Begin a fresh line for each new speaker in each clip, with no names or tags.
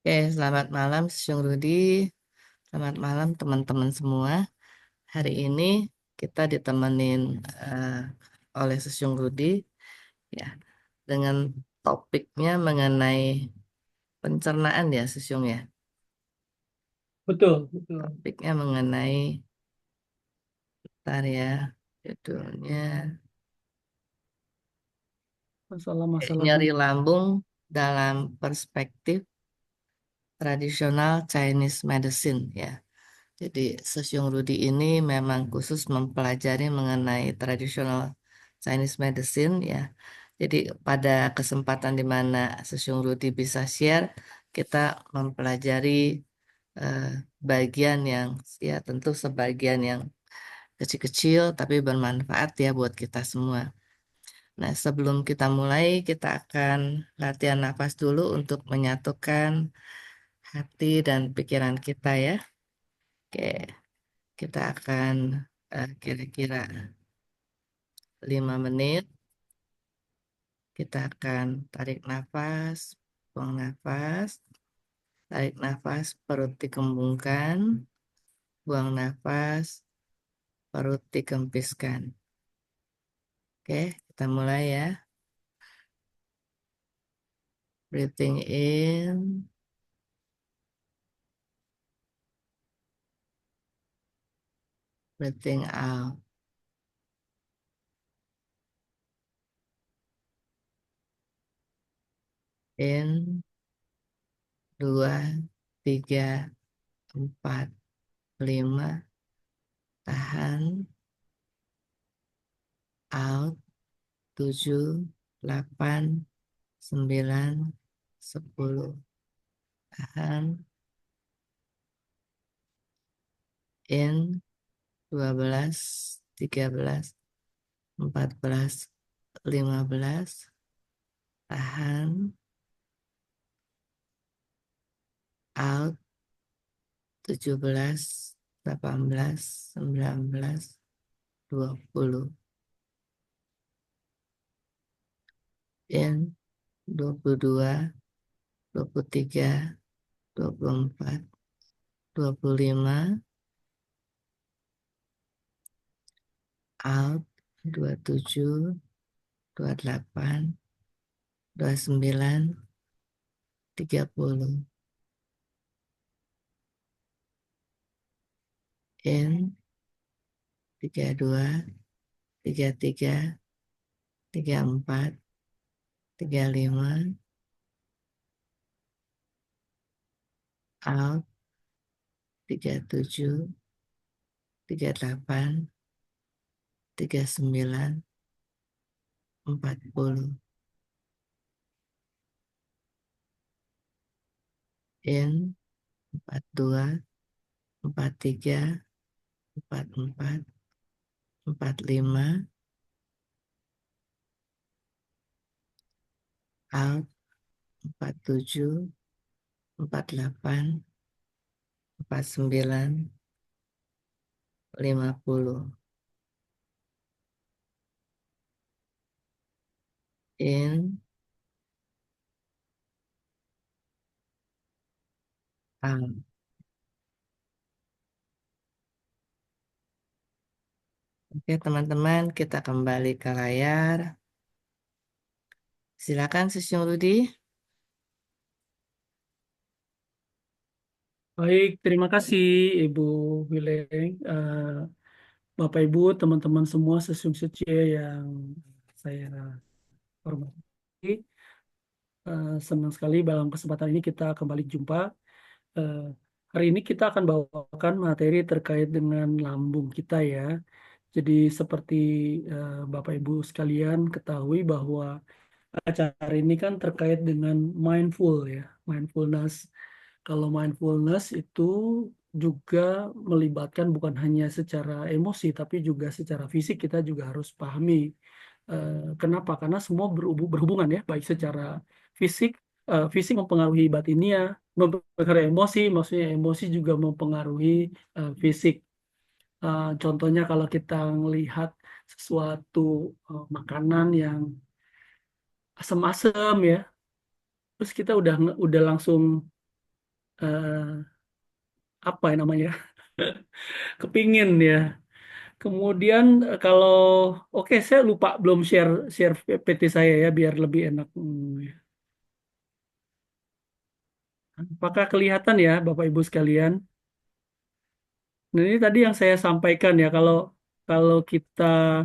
Oke, selamat malam Syung Rudi. Selamat malam teman-teman semua. Hari ini kita ditemenin eh, oleh Syung Rudi ya dengan topiknya mengenai pencernaan ya Syung ya.
Betul, betul.
Topiknya mengenai ntar ya judulnya
Masalah-masalah
nyeri
penyakit.
lambung dalam perspektif tradisional Chinese medicine ya. Jadi Sesiung Rudi ini memang khusus mempelajari mengenai tradisional Chinese medicine ya. Jadi pada kesempatan di mana Sesiung Rudi bisa share, kita mempelajari eh, bagian yang ya tentu sebagian yang kecil-kecil tapi bermanfaat ya buat kita semua. Nah, sebelum kita mulai, kita akan latihan nafas dulu untuk menyatukan hati dan pikiran kita ya. Oke. Kita akan kira-kira 5 menit. Kita akan tarik nafas, buang nafas, tarik nafas, perut dikembungkan, buang nafas, perut dikempiskan. Oke, kita mulai ya. Breathing in, breathing out. In, 2, 3, 4, 5. Tahan. Out. 7, 8, 9, 10. Tahan. In. 12, 13, 14, 15. Tahan. Out. 17, 18, 19, 20. In. 22, 23, 24, 25. Out. 27, 28, 29, 30. In. 32, 33, 34, 35. Out. 37, 38, 39, 40. In. 42, 43, 44, 45. Out. 47, 48, 49, 50. In. Out. Oke teman-teman, kita kembali ke layar. Silakan Sisyong Rudi.
Baik, terima kasih Ibu Wileng, Bapak Ibu, teman-teman semua sesungguhnya yang saya hormati. Senang sekali dalam kesempatan ini kita kembali jumpa. Eh, Hari ini kita akan bawakan materi terkait dengan lambung kita ya. Jadi seperti Bapak Ibu sekalian ketahui bahwa acara ini kan terkait dengan mindful ya, mindfulness. Kalau mindfulness itu juga melibatkan bukan hanya secara emosi, tapi juga secara fisik kita juga harus pahami. Kenapa? Karena semua berhubungan ya, baik secara fisik, fisik mempengaruhi batinnya, mempengaruhi emosi, maksudnya emosi juga mempengaruhi fisik. Contohnya kalau kita melihat sesuatu makanan yang asam-asam ya, terus kita udah langsung eh, apa ya namanya, kepingin ya. Kemudian kalau oke, saya lupa belum share share PT saya ya biar lebih enak. Apakah kelihatan ya Bapak Ibu sekalian? Nah, ini tadi yang saya sampaikan ya, kalau kalau kita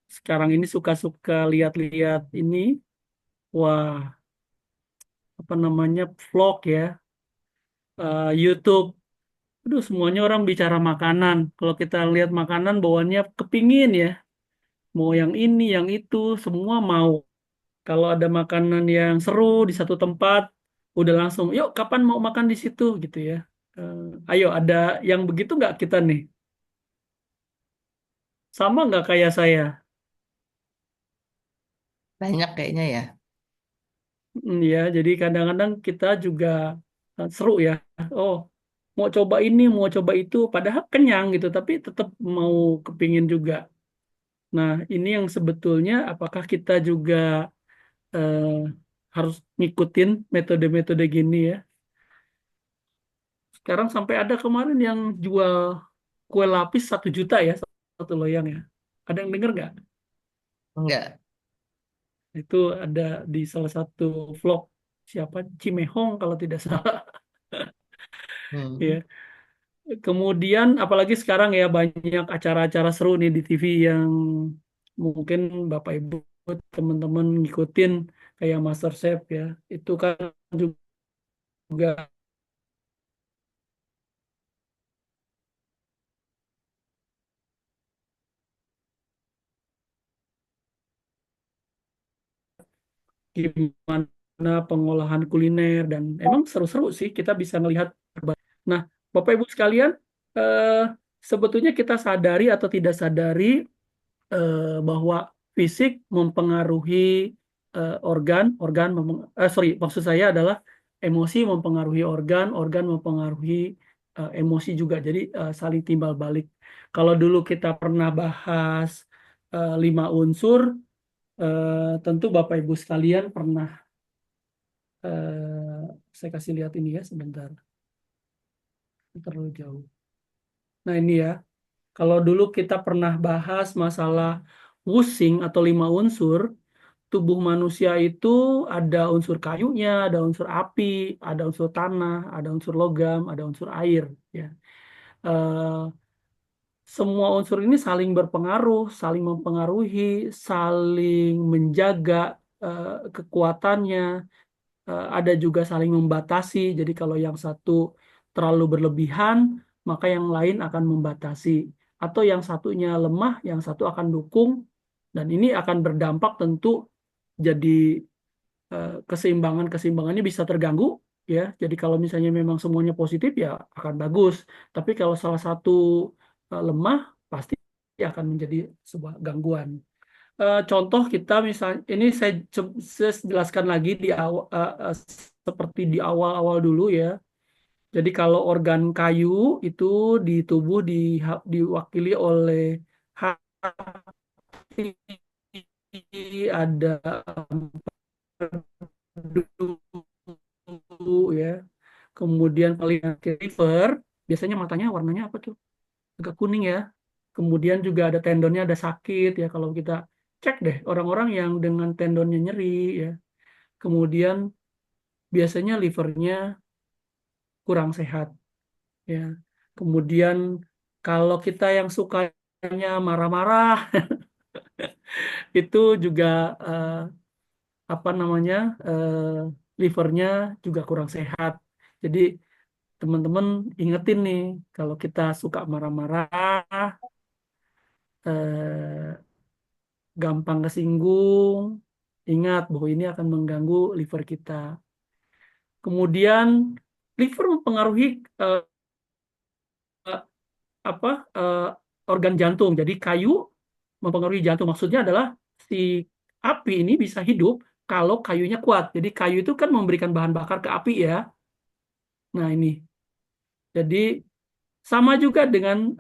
sekarang ini suka-suka lihat-lihat ini, wah, apa namanya, vlog ya, YouTube. Aduh, semuanya orang bicara makanan. Kalau kita lihat makanan, bawaannya kepingin ya. Mau yang ini, yang itu, semua mau. Kalau ada makanan yang seru di satu tempat, udah langsung, yuk kapan mau makan di situ gitu ya. Ayo, ada yang begitu nggak kita nih? Sama nggak kayak saya?
Banyak kayaknya ya.
Ya, jadi kadang-kadang kita juga seru ya. Oh, mau coba ini, mau coba itu, padahal kenyang gitu, tapi tetap mau kepingin juga. Nah, ini yang sebetulnya apakah kita juga eh, harus ngikutin metode-metode gini ya? Sekarang sampai ada kemarin yang jual kue lapis 1 juta ya, satu loyang ya. Ada yang denger nggak?
Enggak.
Itu ada di salah satu vlog siapa, Cimehong kalau tidak salah.
Hmm.
Ya. Kemudian apalagi sekarang ya banyak acara-acara seru nih di TV yang mungkin Bapak Ibu teman-teman ngikutin kayak MasterChef ya. Itu kan juga gimana pengolahan kuliner dan emang seru-seru sih kita bisa melihat. Nah, Bapak Ibu sekalian, eh, sebetulnya kita sadari atau tidak sadari bahwa fisik mempengaruhi sorry, maksud saya adalah emosi mempengaruhi organ, organ mempengaruhi emosi juga. Jadi saling timbal balik. Kalau dulu kita pernah bahas 5 unsur, tentu Bapak Ibu sekalian pernah, saya kasih lihat ini ya sebentar, terlalu jauh. Nah ini ya, kalau dulu kita pernah bahas masalah wusing atau 5 unsur, tubuh manusia itu ada unsur kayunya, ada unsur api, ada unsur tanah, ada unsur logam, ada unsur air. Ya. Eh, semua unsur ini saling berpengaruh, saling mempengaruhi, saling menjaga kekuatannya, ada juga saling membatasi. Jadi kalau yang satu terlalu berlebihan, maka yang lain akan membatasi. Atau yang satunya lemah, yang satu akan dukung, dan ini akan berdampak tentu jadi keseimbangannya bisa terganggu ya. Jadi kalau misalnya memang semuanya positif ya akan bagus. Tapi kalau salah satu lemah pasti akan menjadi sebuah gangguan. Contoh kita misalnya ini saya jelaskan lagi di awal, seperti di awal-awal dulu ya. Jadi kalau organ kayu itu di tubuh diwakili oleh hati, ada dulu ya. Kemudian paling akhir liver, biasanya matanya warnanya apa tuh? Agak kuning ya. Kemudian juga ada tendonnya ada sakit ya kalau kita cek deh orang-orang yang dengan tendonnya nyeri ya. Kemudian biasanya livernya kurang sehat ya. Kemudian kalau kita yang sukanya marah-marah itu juga eh, apa namanya, livernya juga kurang sehat. Jadi teman-teman ingetin nih, kalau kita suka marah-marah, eh, gampang kesinggung, ingat bahwa ini akan mengganggu liver kita. Kemudian liver mempengaruhi eh, apa eh, organ jantung. Jadi kayu mempengaruhi jantung. Maksudnya adalah si api ini bisa hidup kalau kayunya kuat. Jadi kayu itu kan memberikan bahan bakar ke api ya. Nah ini. Jadi sama juga dengan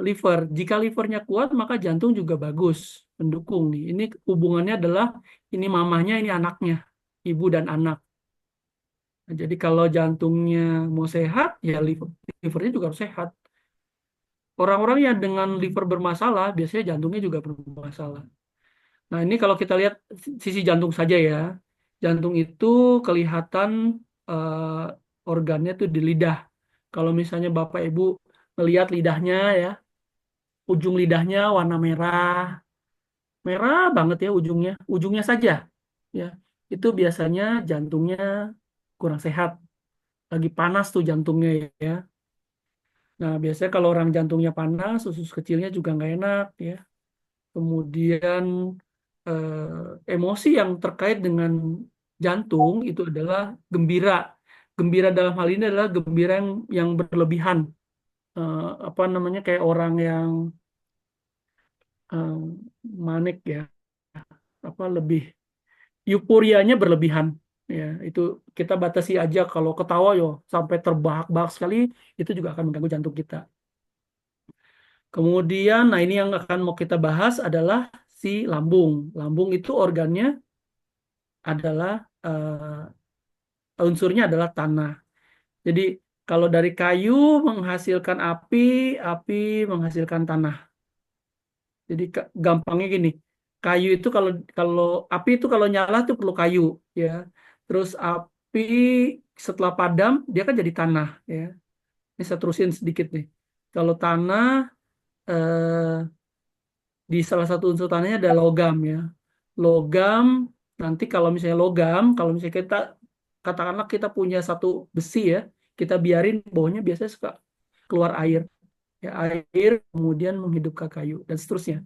liver. Jika livernya kuat, maka jantung juga bagus, mendukung nih. Ini hubungannya adalah ini mamahnya, ini anaknya, ibu dan anak. Nah, jadi kalau jantungnya mau sehat, ya livernya juga harus sehat. Orang-orang yang dengan liver bermasalah, biasanya jantungnya juga bermasalah. Nah, ini kalau kita lihat sisi jantung saja ya. Jantung itu kelihatan organnya tuh di lidah. Kalau misalnya Bapak Ibu melihat lidahnya ya, ujung lidahnya warna merah, merah banget ya ujungnya saja ya. Itu biasanya jantungnya kurang sehat, lagi panas tuh jantungnya ya. Nah, biasanya kalau orang jantungnya panas, usus kecilnya juga nggak enak ya. Kemudian emosi yang terkait dengan jantung itu adalah gembira. Gembira dalam hal ini adalah gembira yang berlebihan. Apa namanya kayak orang yang eh, manik ya, apa lebih euforianya berlebihan. Ya, itu kita batasi aja kalau ketawa yo sampai terbahak-bahak sekali itu juga akan mengganggu jantung kita. Kemudian, nah ini yang akan mau kita bahas adalah si lambung. Lambung itu organnya adalah unsurnya adalah tanah. Jadi kalau dari kayu menghasilkan api, api menghasilkan tanah. Jadi gampangnya gini, kayu itu kalau kalau api itu kalau nyala tuh perlu kayu ya. Terus api setelah padam dia kan jadi tanah ya. Ini saya terusin sedikit nih. Kalau tanah di salah satu unsur tanahnya ada logam ya. Logam nanti kalau misalnya logam, kalau misalnya kita katakanlah kita punya satu besi ya, kita biarin bawahnya biasanya suka keluar air. Ya, air kemudian menghidupkan kayu dan seterusnya.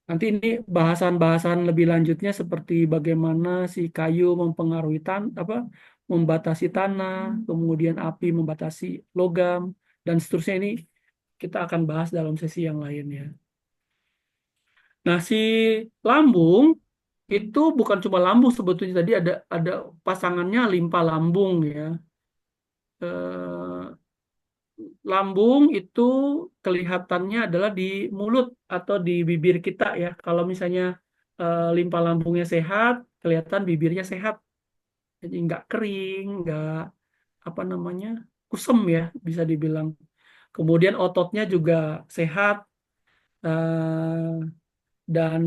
Nanti ini bahasan-bahasan lebih lanjutnya seperti bagaimana si kayu mempengaruhi apa membatasi tanah, kemudian api membatasi logam dan seterusnya ini kita akan bahas dalam sesi yang lain ya. Nah, si lambung itu bukan cuma lambung sebetulnya tadi ada pasangannya limpa lambung ya. Eh, Lambung itu kelihatannya adalah di mulut atau di bibir kita ya. Kalau misalnya limpa lambungnya sehat, kelihatan bibirnya sehat. Jadi nggak kering, nggak apa namanya kusem ya bisa dibilang. Kemudian ototnya juga sehat dan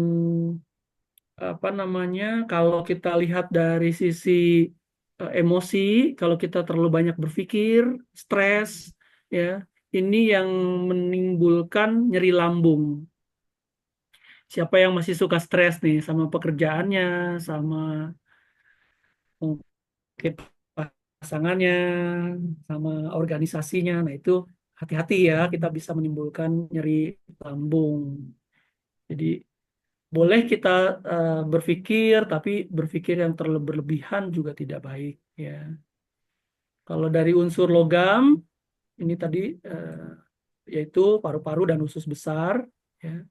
apa namanya kalau kita lihat dari sisi emosi, kalau kita terlalu banyak berpikir, stres, ya ini yang menimbulkan nyeri lambung. Siapa yang masih suka stres nih sama pekerjaannya, sama mungkin pasangannya, sama organisasinya, nah itu hati-hati ya, kita bisa menimbulkan nyeri lambung. Jadi boleh kita berpikir, tapi berpikir yang terlalu berlebihan juga tidak baik ya. Kalau dari unsur logam, ini tadi yaitu paru-paru dan usus besar. Ya.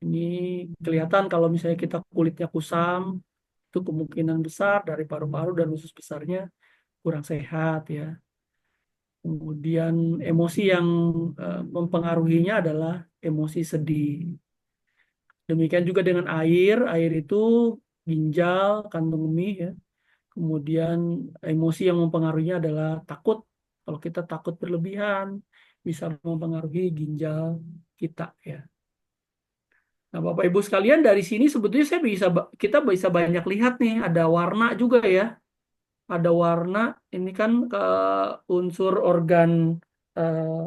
Ini kelihatan kalau misalnya kita kulitnya kusam, itu kemungkinan besar dari paru-paru dan usus besarnya kurang sehat ya. Kemudian emosi yang mempengaruhinya adalah emosi sedih. Demikian juga dengan air, air itu ginjal, kandung kemih ya. Kemudian emosi yang mempengaruhinya adalah takut. Kalau kita takut berlebihan, bisa mempengaruhi ginjal kita ya. Nah, Bapak Ibu sekalian dari sini sebetulnya kita bisa banyak lihat nih, ada warna juga ya. Ada warna, ini kan unsur organ eh,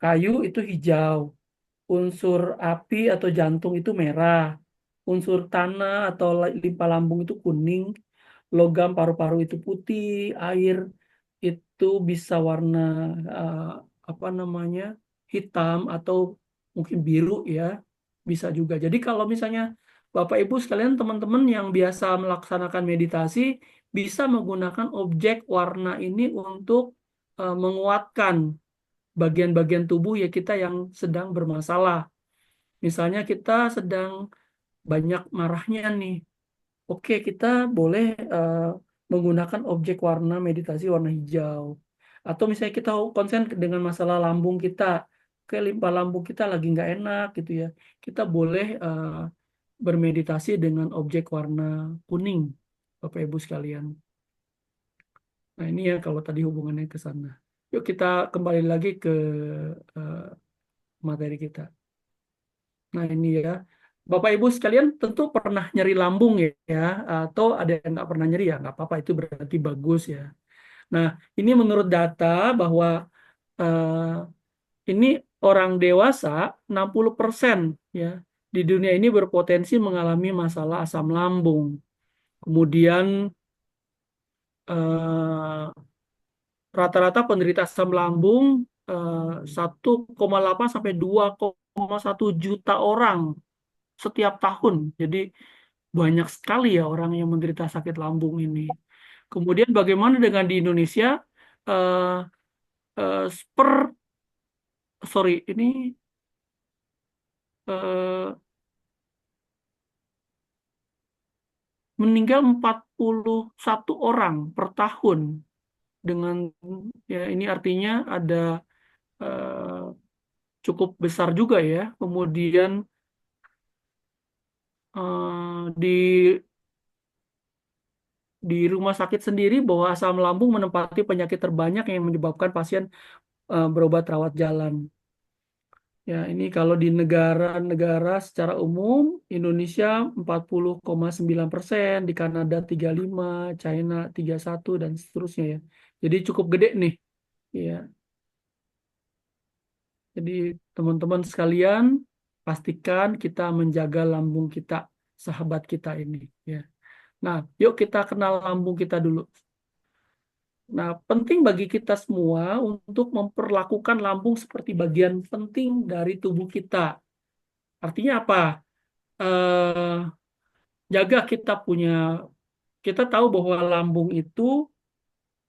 kayu itu hijau, unsur api atau jantung itu merah, unsur tanah atau limpa lambung itu kuning, logam paru-paru itu putih, air itu bisa warna eh, apa namanya hitam atau mungkin biru ya, bisa juga. Jadi kalau misalnya Bapak Ibu sekalian teman-teman yang biasa melaksanakan meditasi bisa menggunakan objek warna ini untuk menguatkan bagian-bagian tubuh ya kita yang sedang bermasalah. Misalnya kita sedang banyak marahnya nih. Oke, kita boleh menggunakan objek warna meditasi warna hijau. Atau misalnya kita konsen dengan masalah lambung kita, ke limpa lambung kita lagi nggak enak gitu ya. Kita boleh bermeditasi dengan objek warna kuning, Bapak Ibu sekalian. Nah, ini ya kalau tadi hubungannya ke sana. Yuk kita kembali lagi ke eh, materi kita. Nah, ini ya. Bapak Ibu sekalian tentu pernah nyeri lambung ya, atau ada yang nggak pernah nyeri ya, nggak apa-apa, itu berarti bagus ya. Nah, ini menurut data bahwa eh, ini orang dewasa 60% ya di dunia ini berpotensi mengalami masalah asam lambung. Kemudian eh, rata-rata penderita asam lambung 1,8 sampai 2,1 juta orang setiap tahun. Jadi banyak sekali ya orang yang menderita sakit lambung ini. Kemudian bagaimana dengan di Indonesia? Eh, per sorry ini eh, meninggal 41 orang per tahun dengan ya ini artinya ada eh, cukup besar juga ya. Kemudian di rumah sakit sendiri bahwa asam lambung menempati penyakit terbanyak yang menyebabkan pasien berobat rawat jalan. Ya, ini kalau di negara-negara secara umum, Indonesia 40,9%, di Kanada 35, China 31, dan seterusnya ya. Jadi cukup gede nih. Ya, jadi teman-teman sekalian, pastikan kita menjaga lambung kita, sahabat kita ini. Ya. Nah, yuk kita kenal lambung kita dulu. Nah, penting bagi kita semua untuk memperlakukan lambung seperti bagian penting dari tubuh kita. Artinya apa? Eh, jaga kita tahu bahwa lambung itu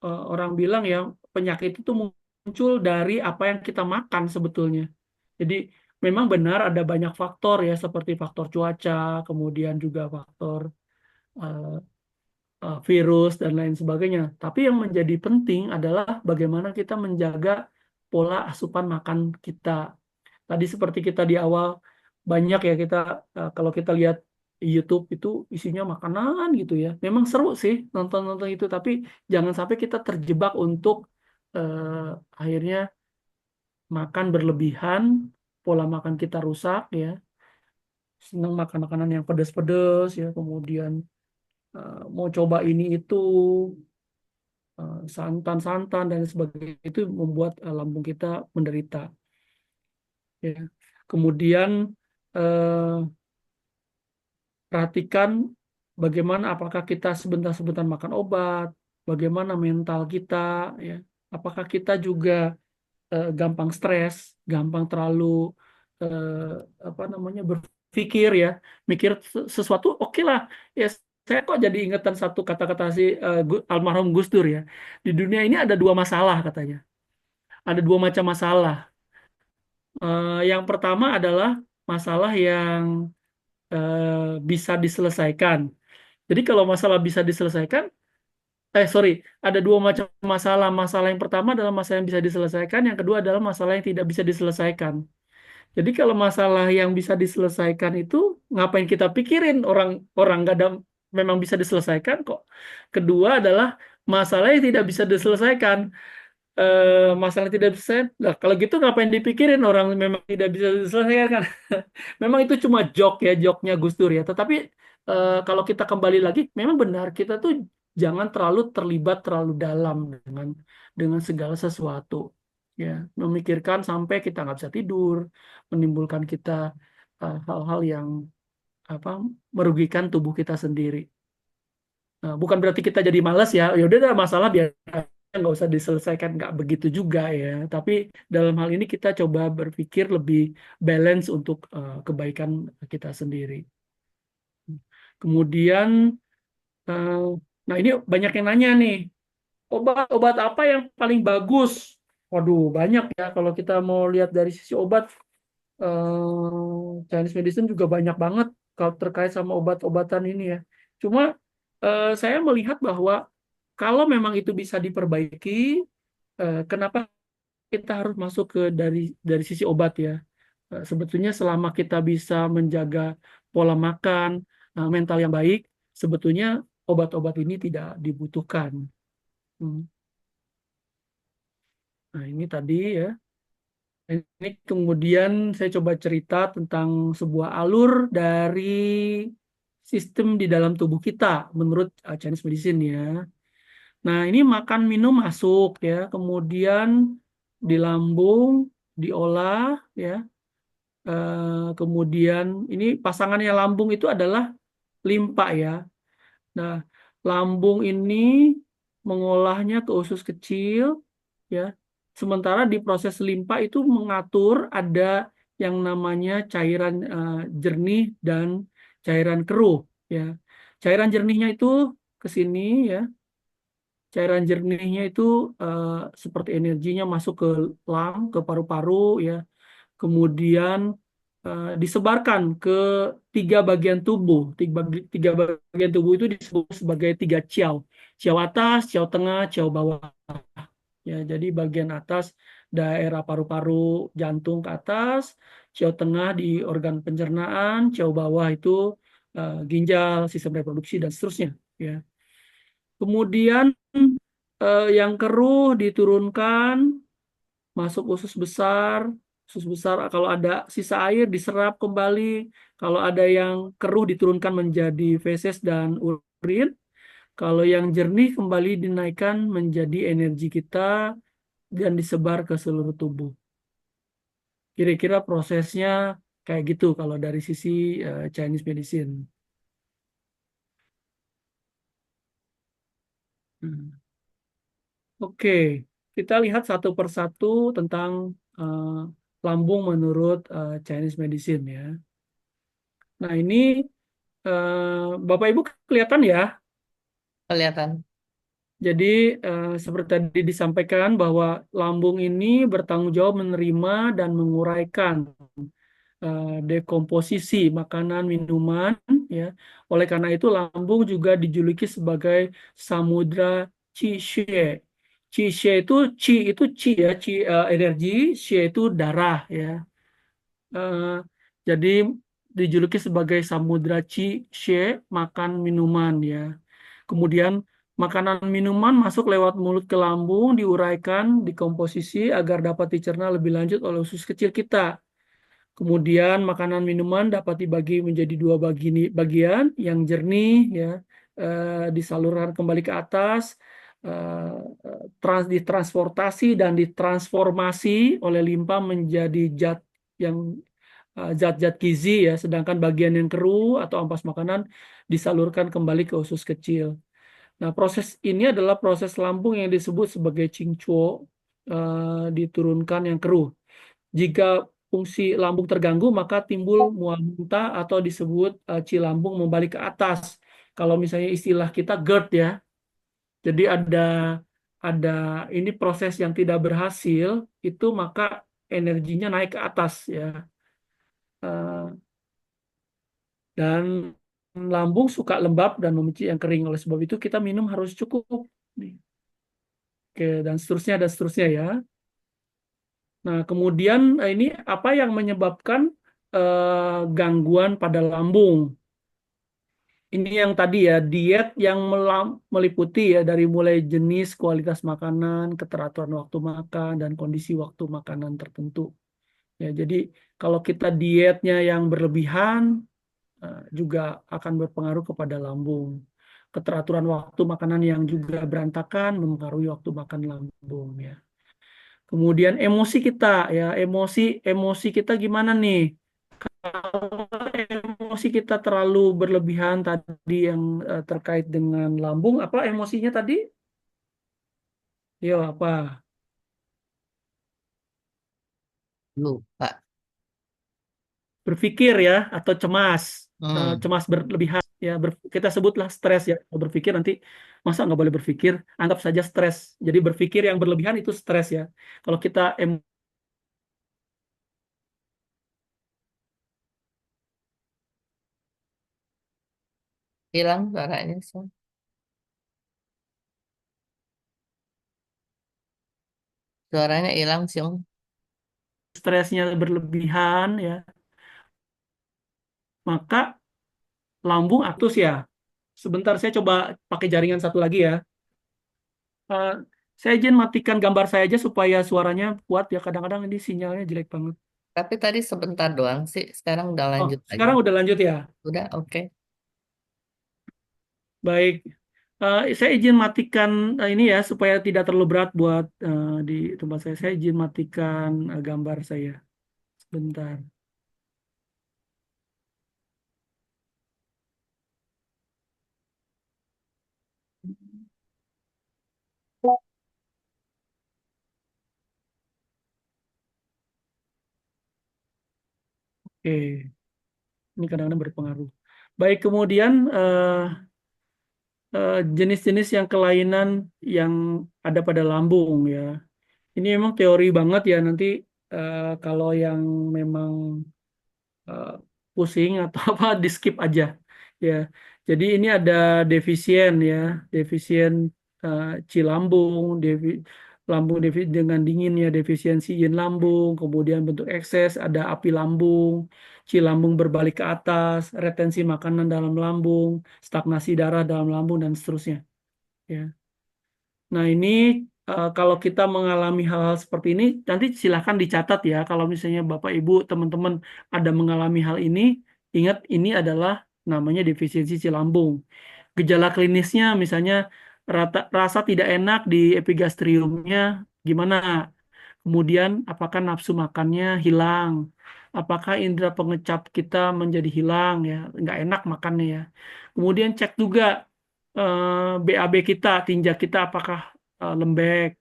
orang bilang ya penyakit itu muncul dari apa yang kita makan sebetulnya. Jadi memang benar ada banyak faktor ya seperti faktor cuaca, kemudian juga faktor eh, virus dan lain sebagainya. Tapi yang menjadi penting adalah bagaimana kita menjaga pola asupan makan kita. Tadi seperti kita di awal banyak ya kita kalau kita lihat YouTube itu isinya makanan gitu ya. Memang seru sih nonton-nonton itu, tapi jangan sampai kita terjebak untuk akhirnya makan berlebihan, pola makan kita rusak ya. Senang makan makanan yang pedas-pedas ya, kemudian mau coba ini itu santan-santan dan sebagainya itu membuat lambung kita menderita ya. Kemudian eh, perhatikan bagaimana apakah kita sebentar-sebentar makan obat, bagaimana mental kita ya. Apakah kita juga gampang stres, gampang terlalu eh, apa namanya berpikir ya, mikir sesuatu oke lah. Ya saya kok jadi ingetan satu kata-kata si almarhum Gus Dur ya. Di dunia ini ada dua masalah katanya. Ada dua macam masalah. Yang pertama adalah masalah yang bisa diselesaikan. Jadi kalau masalah bisa diselesaikan, sorry, ada dua macam masalah. Masalah yang pertama adalah masalah yang bisa diselesaikan, yang kedua adalah masalah yang tidak bisa diselesaikan. Jadi kalau masalah yang bisa diselesaikan itu ngapain kita pikirin orang orang nggak ada memang bisa diselesaikan kok. Kedua adalah masalah yang tidak bisa diselesaikan. Masalah yang tidak bisa, nah, kalau gitu ngapain dipikirin orang memang tidak bisa diselesaikan kan? Memang itu cuma joknya Gus Dur ya. Tetapi kalau kita kembali lagi, memang benar kita tuh jangan terlalu terlibat terlalu dalam dengan segala sesuatu. Ya, memikirkan sampai kita nggak bisa tidur, menimbulkan kita hal-hal yang apa merugikan tubuh kita sendiri. Nah, bukan berarti kita jadi malas ya. Ya udah dah, masalah biar nggak usah diselesaikan, nggak begitu juga ya. Tapi dalam hal ini kita coba berpikir lebih balance untuk kebaikan kita sendiri. Kemudian, eh, nah ini banyak yang nanya nih, obat-obat apa yang paling bagus? Waduh, banyak ya. Kalau kita mau lihat dari sisi obat, Chinese medicine juga banyak banget kalau terkait sama obat-obatan ini ya. Cuma saya melihat bahwa kalau memang itu bisa diperbaiki, kenapa kita harus masuk ke dari sisi obat ya? Sebetulnya selama kita bisa menjaga pola makan, mental yang baik, sebetulnya obat-obat ini tidak dibutuhkan. Hmm. Nah, ini tadi ya. Ini kemudian saya coba cerita tentang sebuah alur dari sistem di dalam tubuh kita menurut Chinese medicine ya. Nah, ini makan minum masuk ya, kemudian di lambung diolah ya. Kemudian ini pasangannya lambung itu adalah limpa ya. Nah, lambung ini mengolahnya ke usus kecil ya. Sementara di proses limpa itu mengatur ada yang namanya cairan jernih dan cairan keruh ya. Cairan jernihnya itu ke sini ya. Cairan jernihnya itu eh, seperti energinya masuk ke lung, ke paru-paru ya. Kemudian disebarkan ke tiga bagian tubuh. Tiga bagian tubuh itu disebut sebagai tiga ciao. Ciao atas, ciao tengah, ciao bawah. Ya, jadi bagian atas daerah paru-paru jantung ke atas, ciao tengah di organ pencernaan, ciao bawah itu ginjal, sistem reproduksi dan seterusnya. Ya. Kemudian yang keruh diturunkan masuk usus besar kalau ada sisa air diserap kembali, kalau ada yang keruh diturunkan menjadi feses dan urin, kalau yang jernih kembali dinaikkan menjadi energi kita dan disebar ke seluruh tubuh. Kira-kira prosesnya kayak gitu kalau dari sisi Chinese medicine. Hmm. Oke, kita lihat satu persatu tentang eh, lambung menurut Chinese medicine ya. Nah, ini Bapak Ibu kelihatan ya.
Kelihatan.
Jadi seperti tadi disampaikan bahwa lambung ini bertanggung jawab menerima dan menguraikan dekomposisi makanan minuman ya. Oleh karena itu lambung juga dijuluki sebagai samudra Qi Xue. Qi Xue itu Qi ya, Qi energi, Xue itu darah ya. Eh, jadi dijuluki sebagai samudra Qi Xue, makan minuman ya. Kemudian makanan minuman masuk lewat mulut ke lambung, diuraikan, dikomposisi agar dapat dicerna lebih lanjut oleh usus kecil kita. Kemudian makanan minuman dapat dibagi menjadi dua bagian, yang jernih ya disalurkan kembali ke atas, ditransportasi dan ditransformasi oleh limpa menjadi yang zat-zat gizi ya, sedangkan bagian yang keruh atau ampas makanan disalurkan kembali ke usus kecil. Nah, proses ini adalah proses lambung yang disebut sebagai Qingchuo, diturunkan yang keruh. Jika fungsi lambung terganggu, maka timbul mual muntah atau disebut Qi lambung membalik ke atas. Kalau misalnya istilah kita GERD ya. Jadi ada ini proses yang tidak berhasil, itu maka energinya naik ke atas ya. Eh, dan lambung suka lembab dan membenci yang kering. Oleh sebab itu kita minum harus cukup. Nih. Oke, dan seterusnya ya. Nah, kemudian ini apa yang menyebabkan gangguan pada lambung? Ini yang tadi ya, diet yang meliputi ya dari mulai jenis, kualitas makanan, keteraturan waktu makan, dan kondisi waktu makanan tertentu. Ya, jadi kalau kita dietnya yang berlebihan, juga akan berpengaruh kepada lambung. Keteraturan waktu makanan yang juga berantakan mempengaruhi waktu makan lambung ya. Kemudian emosi kita ya, emosi kita gimana nih? Kalau emosi kita terlalu berlebihan tadi yang terkait dengan lambung, apa emosinya tadi? Yo, apa?
Lupa.
Berpikir ya atau cemas.
Hmm.
Cemas berlebihan ya, kita sebutlah stres ya. Kalau berpikir nanti masa nggak boleh berpikir, anggap saja stres. Jadi berpikir yang berlebihan itu stres ya. Kalau kita
Hilang suaranya, Sung. Suaranya hilang, Sung.
stresnya berlebihan ya, maka lambung aktus ya. Sebentar saya coba pakai jaringan satu lagi ya. Eh, Saya izin matikan gambar saya aja supaya suaranya kuat ya. Kadang-kadang ini sinyalnya jelek banget.
Tapi tadi sebentar doang sih, sekarang udah
Oh,
lanjut lagi.
sekarang udah lanjut ya.
Udah, oke.
Baik. Saya izin matikan ini ya supaya tidak terlalu berat buat di tempat saya. Saya izin matikan gambar saya. Sebentar. Oke, ini kadang-kadang berpengaruh. Baik, kemudian jenis-jenis yang kelainan yang ada pada lambung ya. Ini memang teori banget ya nanti kalau yang memang eh, pusing atau apa di skip aja ya. Jadi ini ada defisien ya, defisien cilambung, dengan dingin ya, defisiensi yin lambung, kemudian bentuk ekses ada api lambung, cilambung berbalik ke atas, retensi makanan dalam lambung, stagnasi darah dalam lambung dan seterusnya ya. Nah, ini kalau kita mengalami hal-hal seperti ini, nanti silahkan dicatat ya. Kalau misalnya Bapak, Ibu, teman-teman ada mengalami hal ini, ingat ini adalah namanya defisiensi lambung. Gejala klinisnya misalnya rasa tidak enak di epigastriumnya gimana? Kemudian apakah nafsu makannya hilang? Apakah indera pengecap kita menjadi hilang ya? Nggak enak makannya ya. Kemudian cek juga BAB kita, tinja kita apakah lembek?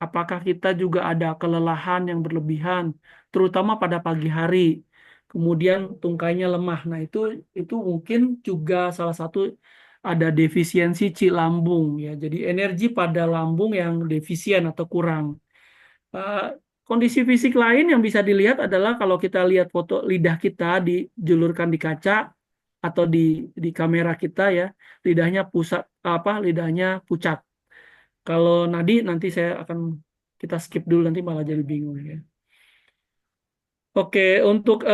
Apakah kita juga ada kelelahan yang berlebihan, terutama pada pagi hari? Kemudian tungkainya lemah. Nah, itu mungkin juga salah satu ada defisiensi lambung ya. Jadi energi pada lambung yang defisien atau kurang. Eh, Kondisi fisik lain yang bisa dilihat adalah kalau kita lihat foto lidah kita dijulurkan di kaca atau di kamera kita ya, lidahnya pusat apa lidahnya pucat. Kalau nanti saya akan kita skip dulu nanti malah jadi bingung ya. Oke, untuk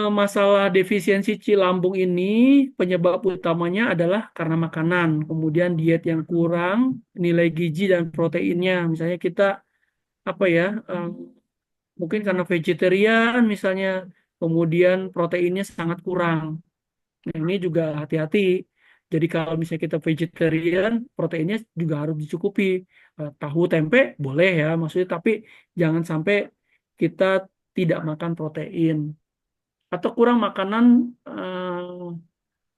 masalah defisiensi lambung ini penyebab utamanya adalah karena makanan, kemudian diet yang kurang, nilai gizi dan proteinnya. Misalnya kita apa ya? Mungkin karena vegetarian misalnya, kemudian proteinnya sangat kurang. Nah, ini juga hati-hati. Jadi kalau misalnya kita vegetarian, proteinnya juga harus dicukupi. Tahu tempe boleh ya, maksudnya tapi jangan sampai kita tidak makan protein atau kurang makanan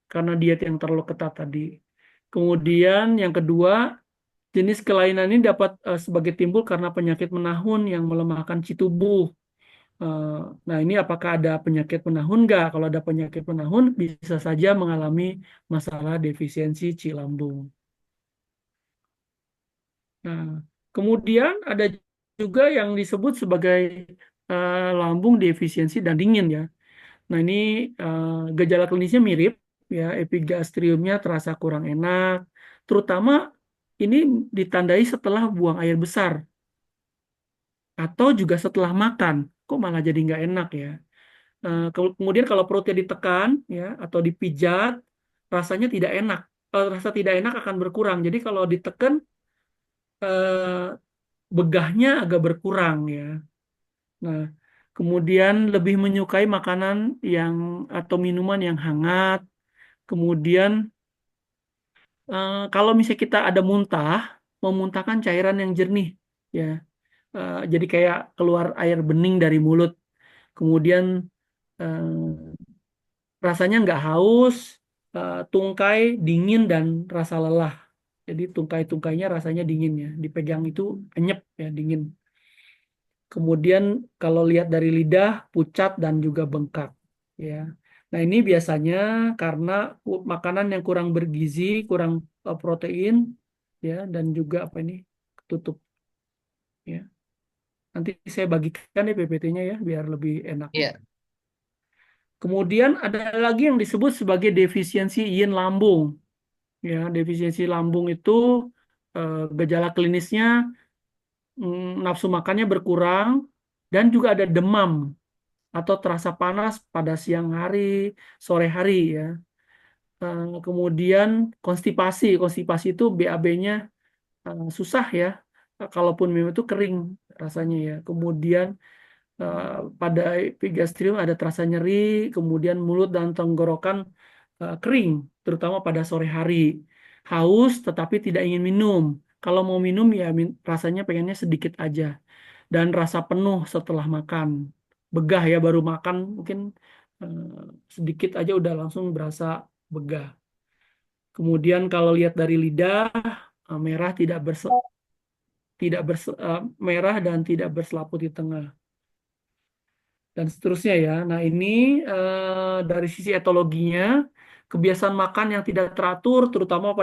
karena diet yang terlalu ketat tadi. Kemudian yang kedua, jenis kelainan ini dapat sebagai timbul karena penyakit menahun yang melemahkan tubuh. Eh, Nah, ini apakah ada penyakit penahun nggak? Kalau ada penyakit penahun, bisa saja mengalami masalah defisiensi lambung. Nah, kemudian ada juga yang disebut sebagai lambung defisiensi dan dingin ya. Nah, ini gejala klinisnya mirip ya, epigastriumnya terasa kurang enak, terutama ini ditandai setelah buang air besar atau juga setelah makan. Kok malah jadi nggak enak ya? Kemudian kalau perutnya ditekan ya atau dipijat, rasanya tidak enak. Rasa tidak enak akan berkurang. Jadi kalau ditekan eh, begahnya agak berkurang ya. Nah, kemudian lebih menyukai makanan yang atau minuman yang hangat. Kemudian kalau misalnya kita ada muntah, memuntahkan cairan yang jernih ya. Jadi kayak keluar air bening dari mulut. Kemudian eh, rasanya nggak haus, tungkai dingin dan rasa lelah. Jadi tungkai-tungkainya rasanya dingin ya, dipegang itu anyep ya dingin. Kemudian kalau lihat dari lidah pucat dan juga bengkak ya. Nah ini biasanya karena makanan yang kurang bergizi, kurang protein ya dan juga apa ini ketutup ya. Nanti saya bagikan ya PPT-nya ya biar lebih enak.
Iya,
Kemudian ada lagi yang disebut sebagai defisiensi yin lambung. Ya, defisiensi lambung itu gejala klinisnya nafsu makannya berkurang dan juga ada demam atau terasa panas pada siang hari, sore hari ya. Kemudian konstipasi, konstipasi itu BAB-nya susah ya. kalaupun minum itu kering rasanya ya. Kemudian eh, pada epigastrium ada terasa nyeri, kemudian mulut dan tenggorokan kering, terutama pada sore hari. Haus tetapi tidak ingin minum. Kalau mau minum ya rasanya pengennya sedikit aja. Dan rasa penuh setelah makan. Begah ya baru makan mungkin eh, sedikit aja udah langsung berasa begah. Kemudian kalau lihat dari lidah, merah merah dan tidak berselaput di tengah dan seterusnya ya. Nah, ini dari sisi etologinya, kebiasaan makan yang tidak teratur, terutama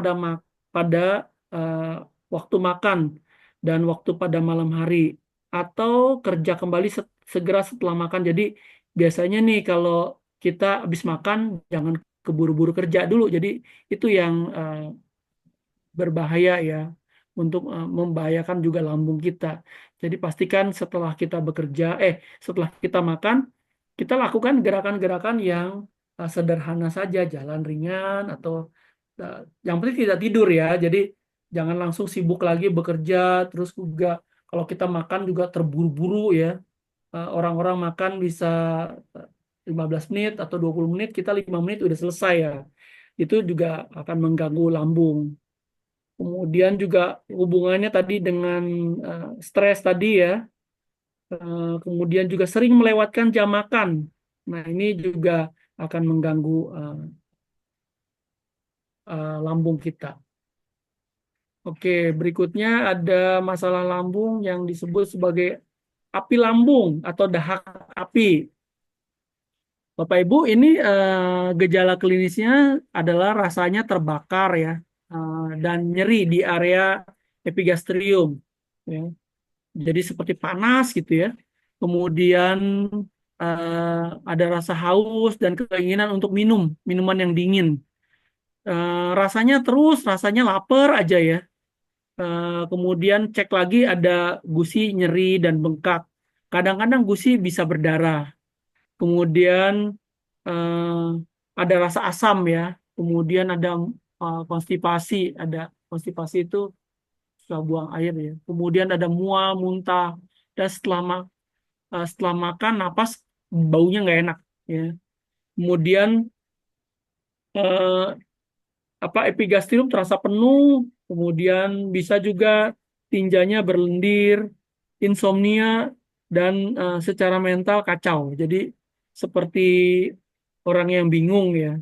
pada eh, waktu makan dan waktu pada malam hari, atau kerja kembali segera setelah makan. Jadi biasanya nih kalau kita habis makan jangan keburu-buru kerja dulu. Jadi itu yang berbahaya ya untuk membahayakan juga lambung kita. Jadi pastikan setelah kita makan, kita lakukan gerakan-gerakan yang sederhana saja, jalan ringan atau uh, yang penting tidak tidur ya. Jadi jangan langsung sibuk lagi bekerja, terus juga kalau kita makan juga terburu-buru ya. Orang-orang makan bisa 15 menit atau 20 menit, kita 5 menit udah selesai ya. Itu juga akan mengganggu lambung. Kemudian juga hubungannya tadi dengan stres tadi ya. Kemudian juga sering melewatkan jam makan. Nah, ini juga akan mengganggu lambung kita. Oke, berikutnya ada masalah lambung yang disebut sebagai api lambung atau dahak api. Bapak Ibu, ini gejala klinisnya adalah rasanya terbakar ya, dan nyeri di area epigastrium. Ya. Jadi seperti panas gitu ya. Kemudian ada rasa haus dan keinginan untuk minum minuman yang dingin. Rasanya lapar aja ya. Kemudian cek lagi ada gusi nyeri dan bengkak. Kadang-kadang gusi bisa berdarah. Kemudian eh, ada rasa asam ya. Kemudian ada konstipasi. Ada konstipasi itu susah buang air ya. Kemudian ada mual, muntah. Dan setelah makan napas baunya nggak enak ya. Kemudian eh, epigastrium terasa penuh, kemudian bisa juga tinjanya berlendir, insomnia dan secara mental kacau. Jadi seperti orang yang bingung ya.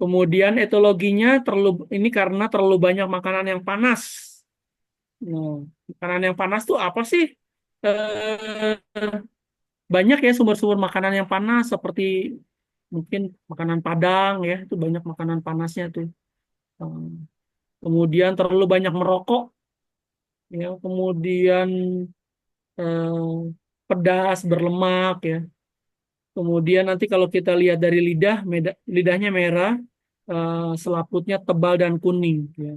Kemudian etologinya ini karena terlalu banyak makanan yang panas. Nah, makanan yang panas tuh apa sih? Eh, Banyak ya sumber-sumber makanan yang panas seperti mungkin makanan Padang ya itu banyak makanan panasnya tuh. Hmm. Kemudian terlalu banyak merokok ya, kemudian eh, pedas berlemak ya. Kemudian nanti kalau kita lihat dari lidahnya merah, selaputnya tebal dan kuning ya.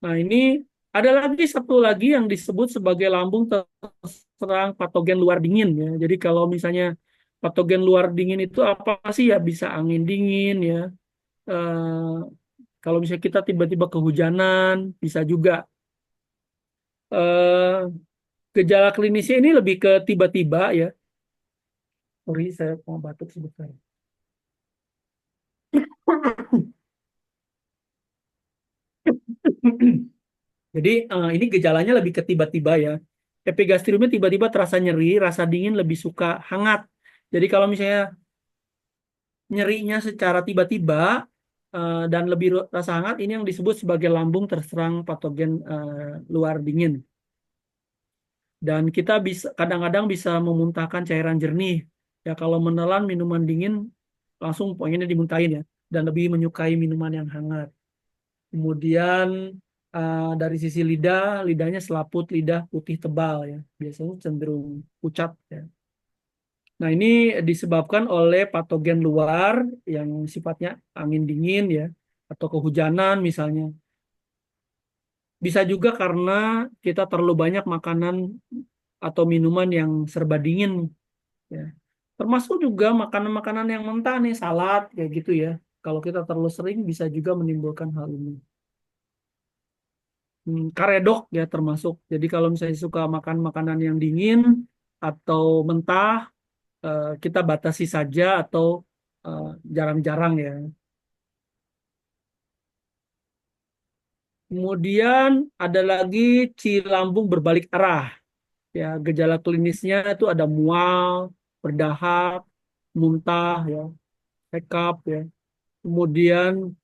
Nah, ini ada lagi satu lagi yang disebut sebagai lambung terserang patogen luar dingin ya. Jadi kalau misalnya patogen luar dingin itu apa sih ya? Bisa angin dingin ya. Eh, Kalau misalnya kita tiba-tiba kehujanan, bisa juga. Eh, Gejala klinisnya ini lebih ke tiba-tiba ya. Sorry, saya mau batuk sebentar. Jadi ini gejalanya lebih ke tiba-tiba ya. Epigastriumnya tiba-tiba terasa nyeri, rasa dingin lebih suka hangat. Jadi kalau misalnya nyerinya secara tiba-tiba dan lebih rasa hangat, ini yang disebut sebagai lambung terserang patogen luar dingin. Dan kita bisa kadang-kadang bisa memuntahkan cairan jernih. Ya kalau menelan minuman dingin langsung pengennya dimuntahin ya. Dan lebih menyukai minuman yang hangat. Kemudian dari sisi lidahnya selaput lidah putih tebal ya. Biasanya cenderung pucat ya. Nah, ini disebabkan oleh patogen luar yang sifatnya angin dingin ya, atau kehujanan misalnya. Bisa juga karena kita terlalu banyak makanan atau minuman yang serba dingin ya. Termasuk juga makanan-makanan yang mentah nih, salad kayak gitu ya. Kalau kita terlalu sering bisa juga menimbulkan hal ini. karedok ya termasuk. Jadi kalau misalnya suka makan makanan yang dingin atau mentah, kita batasi saja atau eh, jarang-jarang ya. Kemudian ada lagi lambung berbalik arah. Ya, gejala klinisnya itu ada mual, berdahak, muntah, ya, sekap, ya. Kemudian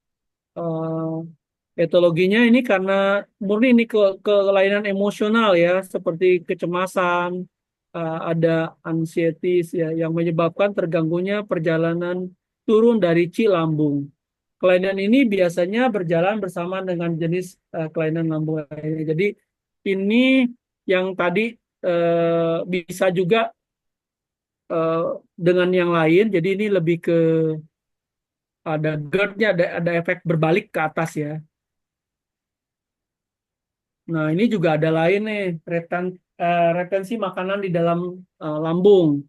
etologinya ini karena murni ini kelainan emosional ya, seperti kecemasan, ada ansietis ya, yang menyebabkan terganggunya perjalanan turun dari lambung. Kelainan ini biasanya berjalan bersama dengan jenis kelainan lambung lainnya. Jadi ini yang tadi bisa juga eh, dengan yang lain. Jadi ini lebih ke ada GERD-nya, ada efek berbalik ke atas ya. Nah, ini juga ada lain nih, retensi makanan di dalam lambung.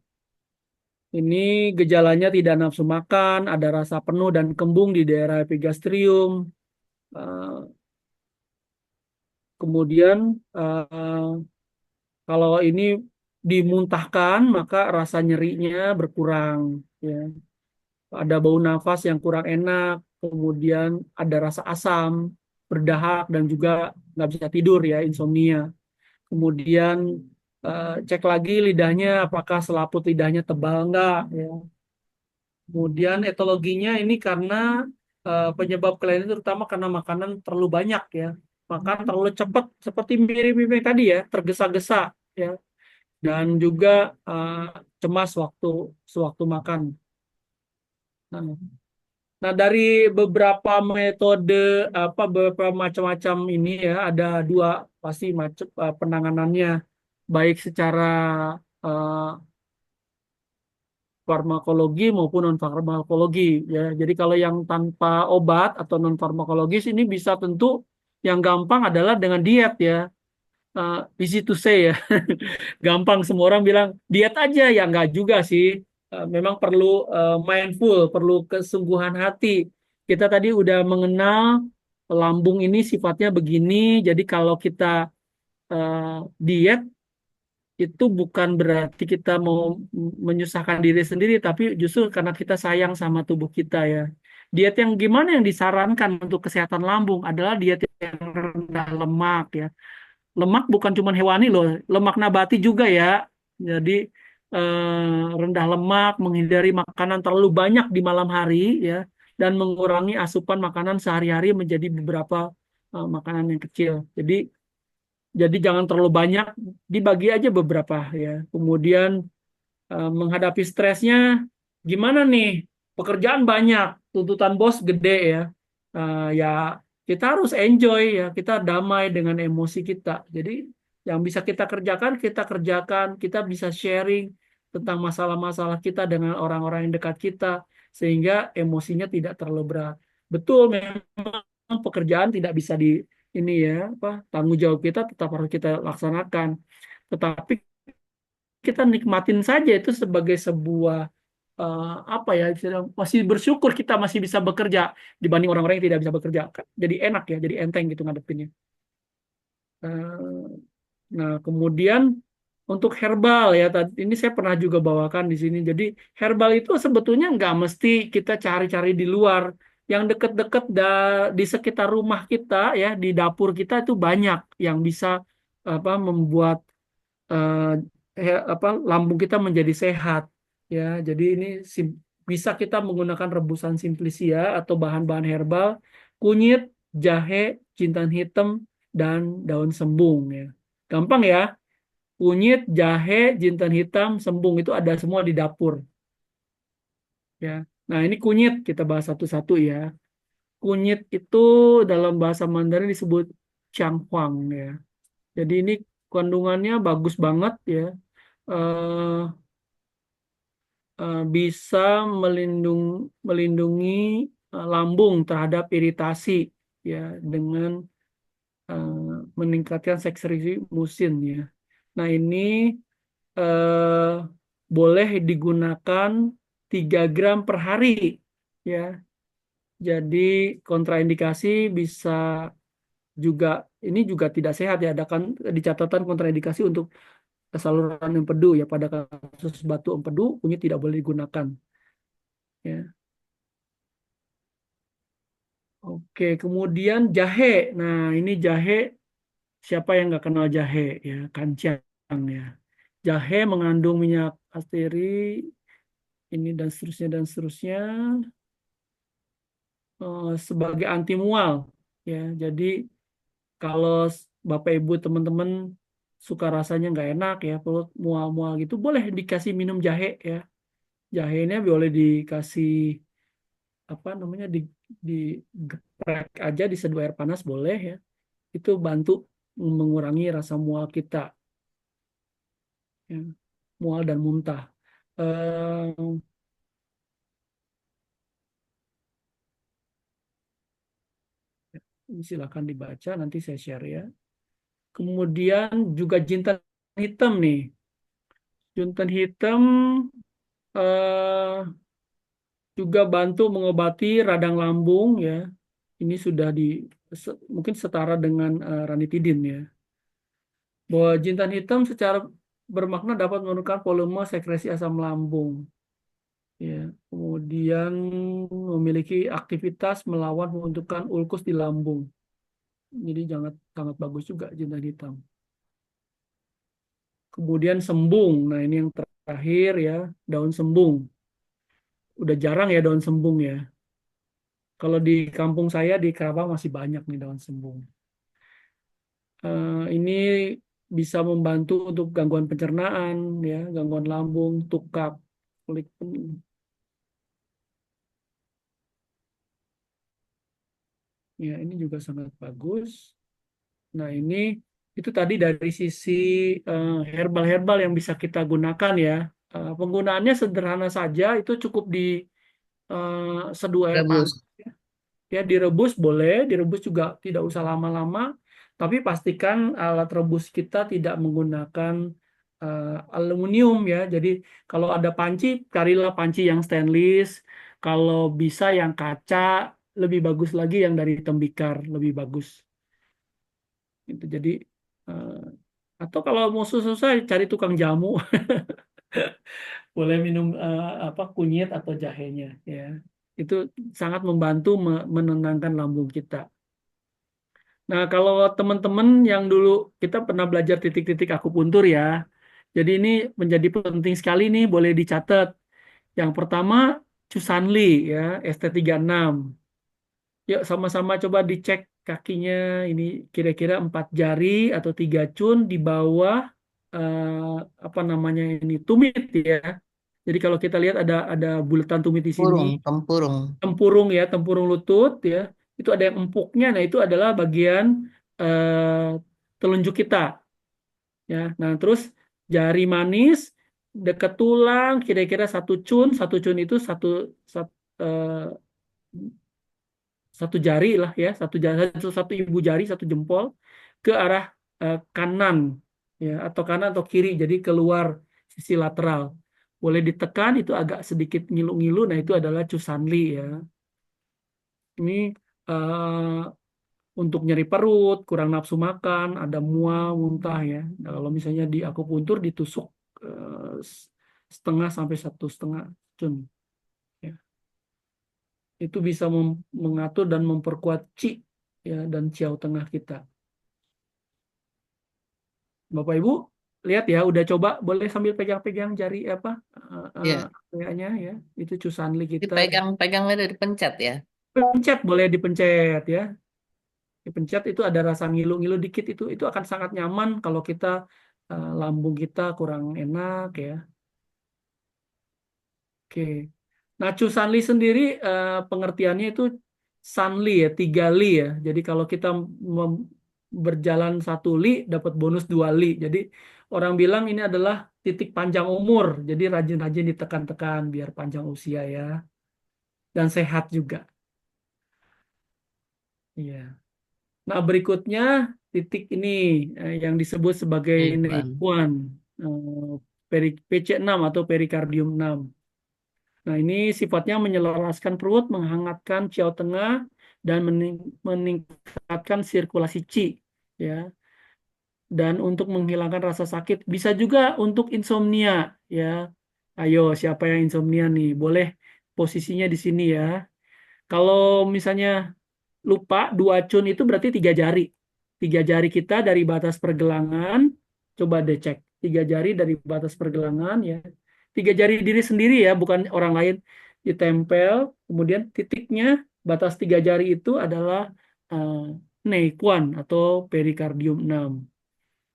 Ini gejalanya tidak nafsu makan, ada rasa penuh dan kembung di daerah epigastrium. Eh, Kemudian kalau ini dimuntahkan, maka rasa nyerinya berkurang. Ya. Ada bau nafas yang kurang enak, kemudian ada rasa asam, berdahak, dan juga nggak bisa tidur ya, insomnia. Kemudian cek lagi lidahnya apakah selaput lidahnya tebal enggak ya. Kemudian etologinya ini karena penyebab kelainan itu terutama karena makanan terlalu banyak ya. Makan terlalu cepat seperti mirip-mirip tadi ya, tergesa-gesa ya. Dan juga eh, cemas sewaktu makan. Nah, nah, dari beberapa metode beberapa macam-macam ini ya, ada dua pasti macam penanganannya, baik secara eh, farmakologi maupun non farmakologi ya. Jadi kalau yang tanpa obat atau non farmakologis ini bisa tentu yang gampang adalah dengan diet ya. Easy to say ya. Gampang semua orang bilang diet aja ya nggak juga sih. Memang perlu mindful, perlu kesungguhan hati. Kita tadi udah mengenal lambung ini sifatnya begini. Jadi kalau kita diet itu bukan berarti kita mau menyusahkan diri sendiri, tapi justru karena kita sayang sama tubuh kita ya. Diet yang gimana yang disarankan untuk kesehatan lambung adalah diet yang rendah lemak ya. Lemak bukan cuma hewani loh, lemak nabati juga ya. Jadi rendah lemak, menghindari makanan terlalu banyak di malam hari ya, dan mengurangi asupan makanan sehari-hari menjadi beberapa makanan yang kecil. Jadi jangan terlalu banyak, dibagi aja beberapa ya. Kemudian menghadapi stresnya gimana nih? Pekerjaan banyak, tuntutan bos gede ya. Ya kita harus enjoy ya, kita damai dengan emosi kita. Jadi yang bisa kita kerjakan, kita kerjakan. Kita bisa sharing tentang masalah-masalah kita dengan orang-orang yang dekat kita, sehingga emosinya tidak terlalu berat. Betul, memang pekerjaan tidak bisa ini ya, tanggung jawab kita tetap harus kita laksanakan. Tetapi kita nikmatin saja itu sebagai sebuah ya masih bersyukur kita masih bisa bekerja dibanding orang-orang yang tidak bisa bekerja. Jadi enak ya, jadi enteng gitu ngadepinnya. Eh, Nah, kemudian untuk herbal ya, ini saya pernah juga bawakan di sini. Jadi herbal itu sebetulnya nggak mesti kita cari-cari di luar. Yang deket-deket di sekitar rumah kita ya, di dapur kita itu banyak yang bisa membuat eh, lambung kita menjadi sehat ya. Jadi ini bisa kita menggunakan rebusan simplisia atau bahan-bahan herbal, kunyit, jahe, jintan hitam, dan daun sembung ya. Gampang ya. Kunyit, jahe, jintan hitam, sembung itu ada semua di dapur ya. Nah, ini kunyit kita bahas satu-satu ya. Kunyit itu dalam bahasa Mandarin disebut changhuang ya. Jadi ini kandungannya bagus banget ya. Eh, Bisa melindungi lambung terhadap iritasi ya dengan eh, meningkatkan sekresi musin ya. Nah, ini eh, boleh digunakan 3 gram per hari ya. Jadi kontraindikasi bisa juga ini juga tidak sehat ya. Ada kan di catatan kontraindikasi untuk saluran empedu ya. Pada kasus batu empedu kunyit tidak boleh digunakan. Ya. Oke, kemudian jahe. Nah, ini jahe, siapa yang nggak kenal jahe ya, kancang ya. Jahe mengandung minyak asteri, ini dan seterusnya sebagai anti mual ya. Jadi kalau Bapak Ibu teman-teman suka rasanya nggak enak ya, perut mual-mual gitu, boleh dikasih minum jahe ya. Jahenya boleh dikasih apa namanya digeprek aja diseduh air panas boleh ya. Itu bantu mengurangi rasa mual kita ya. Mual dan muntah. Eh, Silakan dibaca nanti saya share ya. Kemudian juga jintan hitam nih. Jintan hitam eh, juga bantu mengobati radang lambung ya. Ini sudah mungkin setara dengan ranitidin ya. Bahwa jintan hitam secara bermakna dapat menurunkan volume sekresi asam lambung. Ya, kemudian memiliki aktivitas melawan pembentukan ulkus di lambung. Jadi sangat sangat bagus juga jintan hitam. Kemudian sembung. Nah, ini yang terakhir ya, daun sembung. Udah jarang ya daun sembung ya. Kalau di kampung saya di Kerawang masih banyak nih daun sembung. Ini bisa membantu untuk gangguan pencernaan ya, gangguan lambung, tukak, kulit pening. Ya, ini juga sangat bagus. Nah, ini itu tadi dari sisi herbal-herbal yang bisa kita gunakan ya. Penggunaannya sederhana saja, itu cukup di seduh air panas.
Rebus.
Ya, direbus boleh, direbus juga tidak usah lama-lama, tapi pastikan alat rebus kita tidak menggunakan aluminium ya. Jadi kalau ada panci, carilah panci yang stainless. Kalau bisa yang kaca, lebih bagus lagi yang dari tembikar, lebih bagus. Itu jadi eh, atau kalau mau susah cari tukang jamu, boleh minum apa kunyit atau jahenya ya. Itu sangat membantu menenangkan lambung kita. Nah, kalau teman-teman yang dulu kita pernah belajar titik-titik akupuntur ya. Jadi ini menjadi penting sekali nih, boleh dicatat. Yang pertama, Cusanli ya, ST36. Yuk sama-sama coba dicek kakinya ini kira-kira 4 jari atau 3 cun di bawah apa namanya ini tumit ya. Jadi kalau kita lihat ada bulatan tumit di sini,
Tempurung, tempurung.
tempurung ya, tempurung lutut ya. Itu ada yang empuknya. Nah, itu adalah bagian telunjuk kita ya. Nah, terus jari manis dekat tulang kira-kira 1 cun, 1 cun itu satu jari lah ya, satu jari, satu ibu jari, satu jempol ke arah kanan ya, atau kanan atau kiri, jadi keluar sisi lateral. Boleh ditekan itu agak sedikit ngilu-ngilu, nah itu adalah Cusanli ya. Ini untuk nyeri perut, kurang nafsu makan, ada mual, muntah ya. Nah, kalau misalnya di akupuntur ditusuk setengah sampai 1,5 cun. Ya. Itu bisa mengatur dan memperkuat Qi ya dan Ciao tengah kita. Bapak Ibu lihat ya, udah coba boleh sambil pegang-pegang jari apa
Ya,
kayaknya ya. Itu Cusanli kita.
dipegang-pegang itu dipencet ya.
Pencet boleh dipencet ya. Dipencet itu ada rasa ngilu-ngilu dikit itu akan sangat nyaman kalau kita lambung kita kurang enak ya. Oke. Nah, Cusanli sendiri pengertiannya itu Sanli ya, 3 li ya. Jadi kalau kita berjalan 1 li dapat bonus 2 li. Jadi orang bilang ini adalah titik panjang umur. Jadi rajin-rajin ditekan-tekan biar panjang usia ya dan sehat juga. Iya. Nah, berikutnya titik ini yang disebut sebagai
Iwan.
Neiguan PC6 atau perikardium 6. Nah, ini sifatnya menyelaraskan perut, menghangatkan ciao tengah, dan meningkatkan sirkulasi qi, ya. Dan untuk menghilangkan rasa sakit, bisa juga untuk insomnia, ya. Ayo, siapa yang insomnia nih? Boleh posisinya di sini ya. Kalau misalnya lupa, dua cun itu berarti tiga jari. Tiga jari kita dari batas pergelangan, coba deh cek. Tiga jari dari batas pergelangan ya. Tiga jari diri sendiri ya, bukan orang lain. Ditempel, kemudian titiknya, batas tiga jari itu adalah uh, neikuan atau perikardium 6.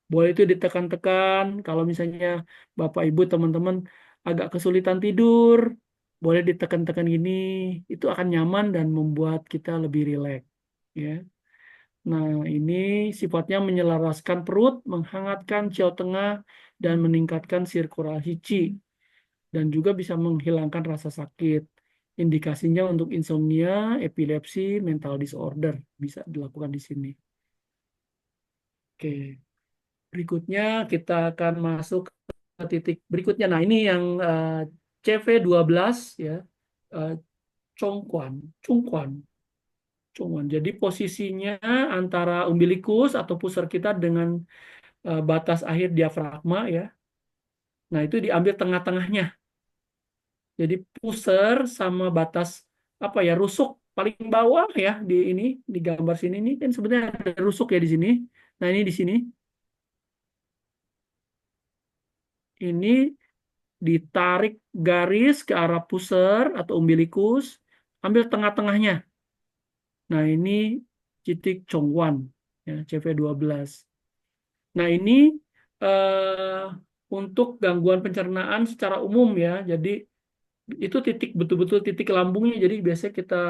Boleh itu ditekan-tekan, kalau misalnya Bapak Ibu teman-teman agak kesulitan tidur, boleh ditekan-tekan gini, itu akan nyaman dan membuat kita lebih rileks. Ya. Nah, ini sifatnya menyelaraskan perut, menghangatkan ciau tengah, dan meningkatkan sirkulasi qi, dan juga bisa menghilangkan rasa sakit. Indikasinya untuk insomnia, epilepsi, mental disorder bisa dilakukan di sini. Oke, berikutnya kita akan masuk ke titik berikutnya. Nah, ini yang CV12 ya, eh, Congquan, Congquan. Cuman, jadi posisinya antara umbilikus atau pusar kita dengan batas akhir diafragma ya. Nah, itu diambil tengah-tengahnya. Jadi pusar sama batas apa ya, rusuk paling bawah ya di ini, di gambar sini ini kan sebenarnya ada rusuk ya di sini. Nah, ini di sini. Ini ditarik garis ke arah pusar atau umbilikus, ambil tengah-tengahnya. Nah, ini titik Chongwan ya, CV12. Nah, ini eh, untuk gangguan pencernaan secara umum ya. Jadi itu titik betul-betul titik lambungnya. Jadi biasanya kita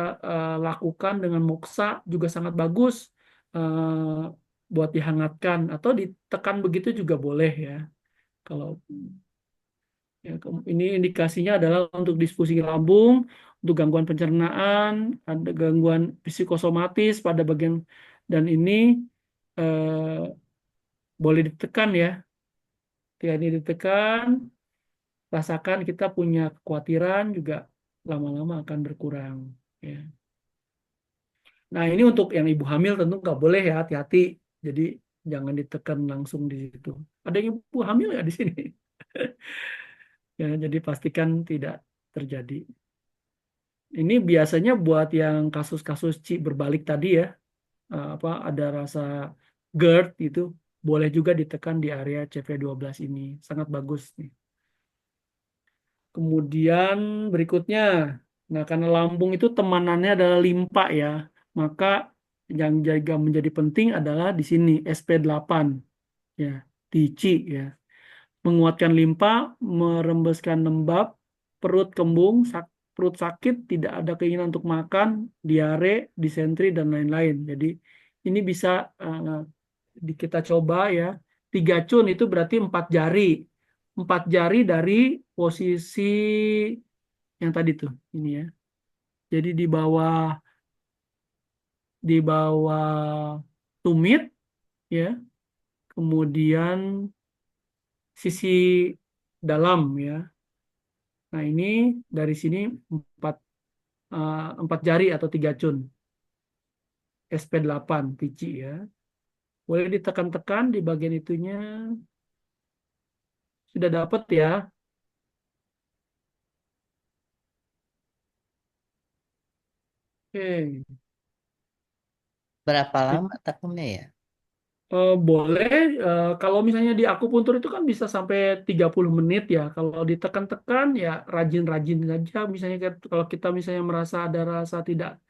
lakukan dengan moksa juga sangat bagus buat dihangatkan atau ditekan begitu juga boleh ya. Kalau ya, ini indikasinya adalah untuk disfusi lambung, untuk gangguan pencernaan, ada gangguan psikosomatis pada bagian dan ini eh, boleh ditekan ya. Ketika ini ditekan, rasakan kita punya kekhawatiran juga lama-lama akan berkurang. Ya. Nah, ini untuk yang ibu hamil tentu nggak boleh ya, hati-hati. Jadi jangan ditekan langsung di situ. Ada yang ibu hamil nggak di sini? Ya, jadi pastikan tidak terjadi. Ini biasanya buat yang kasus-kasus berbalik tadi ya, apa ada rasa GERD itu boleh juga ditekan di area CV12 ini. Sangat bagus nih. Kemudian berikutnya, nah karena lambung itu temanannya adalah limpa ya, maka yang jaga menjadi penting adalah di sini SP8 ya, TICI ya. Menguatkan limpa, merembeskan lembab, perut kembung, perut sakit, tidak ada keinginan untuk makan, diare, disentri dan lain-lain. Jadi ini bisa kita coba ya. Tiga cun itu berarti empat jari. Empat jari dari posisi yang tadi tuh, ini ya. Jadi di bawah tumit ya, kemudian sisi dalam ya. Nah, ini dari sini empat empat jari atau tiga cun, SP8 PG ya. Boleh ditekan-tekan di bagian itunya. Sudah dapat ya. Oke.
Berapa lama tekunnya ya?
Boleh, kalau misalnya di akupuntur itu kan bisa sampai 30 menit ya. Kalau ditekan-tekan ya rajin-rajin saja. Misalnya kalau kita misalnya merasa ada rasa tidak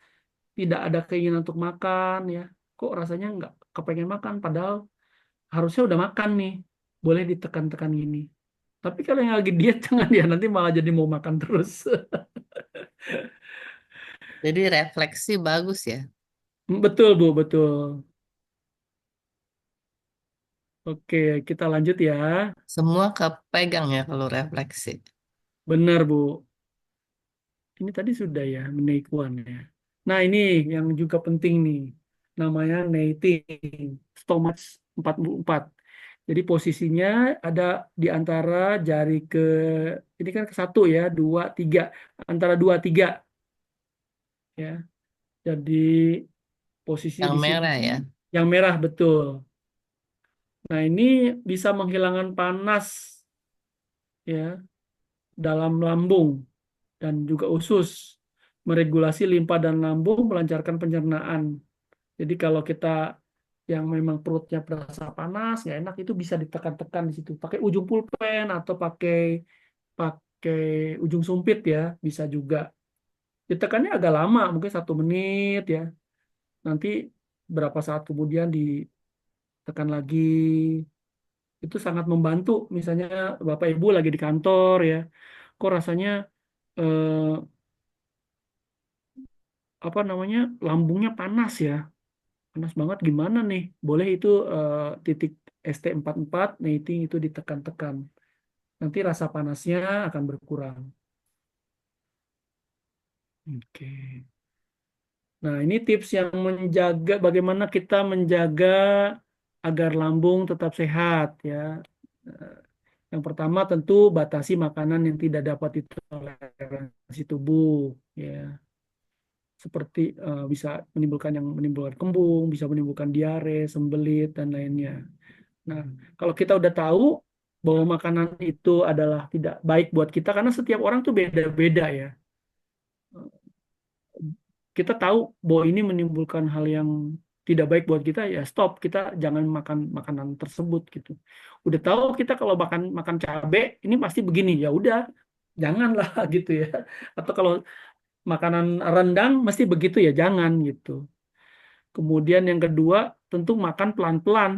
tidak ada keinginan untuk makan ya. Kok rasanya nggak kepengen makan padahal harusnya udah makan nih. Boleh ditekan-tekan gini. Tapi kalau yang lagi diet jangan ya, nanti malah jadi mau makan terus.
Jadi refleksi bagus ya.
Betul, Bu, betul. Oke, kita lanjut ya.
Semua kepegang ya kalau refleksi.
Benar, Bu. Ini tadi sudah ya, menaikwan ya. Nah, ini yang juga penting nih. Namanya nating, stomach 44. Jadi posisinya ada di antara jari ke, ini kan ke satu ya, dua, tiga. Antara dua, tiga. Ya. Jadi posisi
Yang
di sini
merah ya.
yang merah betul. Nah, ini bisa menghilangkan panas ya dalam lambung dan juga usus, meregulasi limpa dan lambung, melancarkan pencernaan. Jadi kalau kita yang memang perutnya berasa panas, nggak enak, itu bisa ditekan-tekan di situ. Pakai ujung pulpen atau pakai pakai ujung sumpit ya, bisa juga. Ditekannya agak lama, mungkin 1 menit ya. Nanti berapa saat kemudian ditekan lagi. Itu sangat membantu. Misalnya Bapak Ibu lagi di kantor ya, kok rasanya eh, apa namanya lambungnya panas ya, panas banget gimana nih? Boleh itu titik ST44 netting itu ditekan-tekan. Nanti rasa panasnya akan berkurang. Oke. Nah, ini tips yang menjaga bagaimana kita menjaga agar lambung tetap sehat ya. Eh, Yang pertama tentu batasi makanan yang tidak dapat ditoleransi tubuh ya. Seperti bisa menimbulkan kembung, bisa menimbulkan diare, sembelit dan lainnya. Nah, kalau kita udah tahu bahwa makanan itu adalah tidak baik buat kita karena setiap orang tuh beda-beda ya. Kita tahu bahwa ini menimbulkan hal yang tidak baik buat kita, ya stop, kita jangan makan makanan tersebut gitu. Udah tahu kita kalau makan makan cabe ini pasti begini, ya udah janganlah gitu ya. Atau kalau makanan rendang mesti begitu ya jangan gitu. Kemudian yang kedua tentu makan pelan-pelan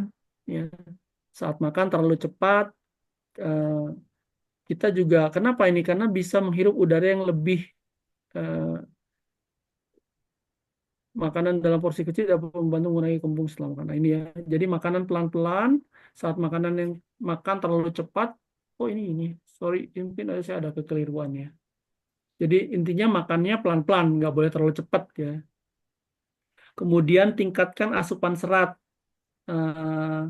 ya. Saat makan terlalu cepat eh, kita juga kenapa ini? Karena bisa menghirup udara yang lebih eh, makanan dalam porsi kecil dapat membantu mengurangi kembung setelah makan. Nah, ini ya. Jadi makanan pelan-pelan, saat makanan yang makan terlalu cepat, oh ini, sorry, mungkin saya ada kekeliruan ya. Jadi intinya makannya pelan-pelan, nggak boleh terlalu cepat ya. Kemudian tingkatkan asupan serat. Eh,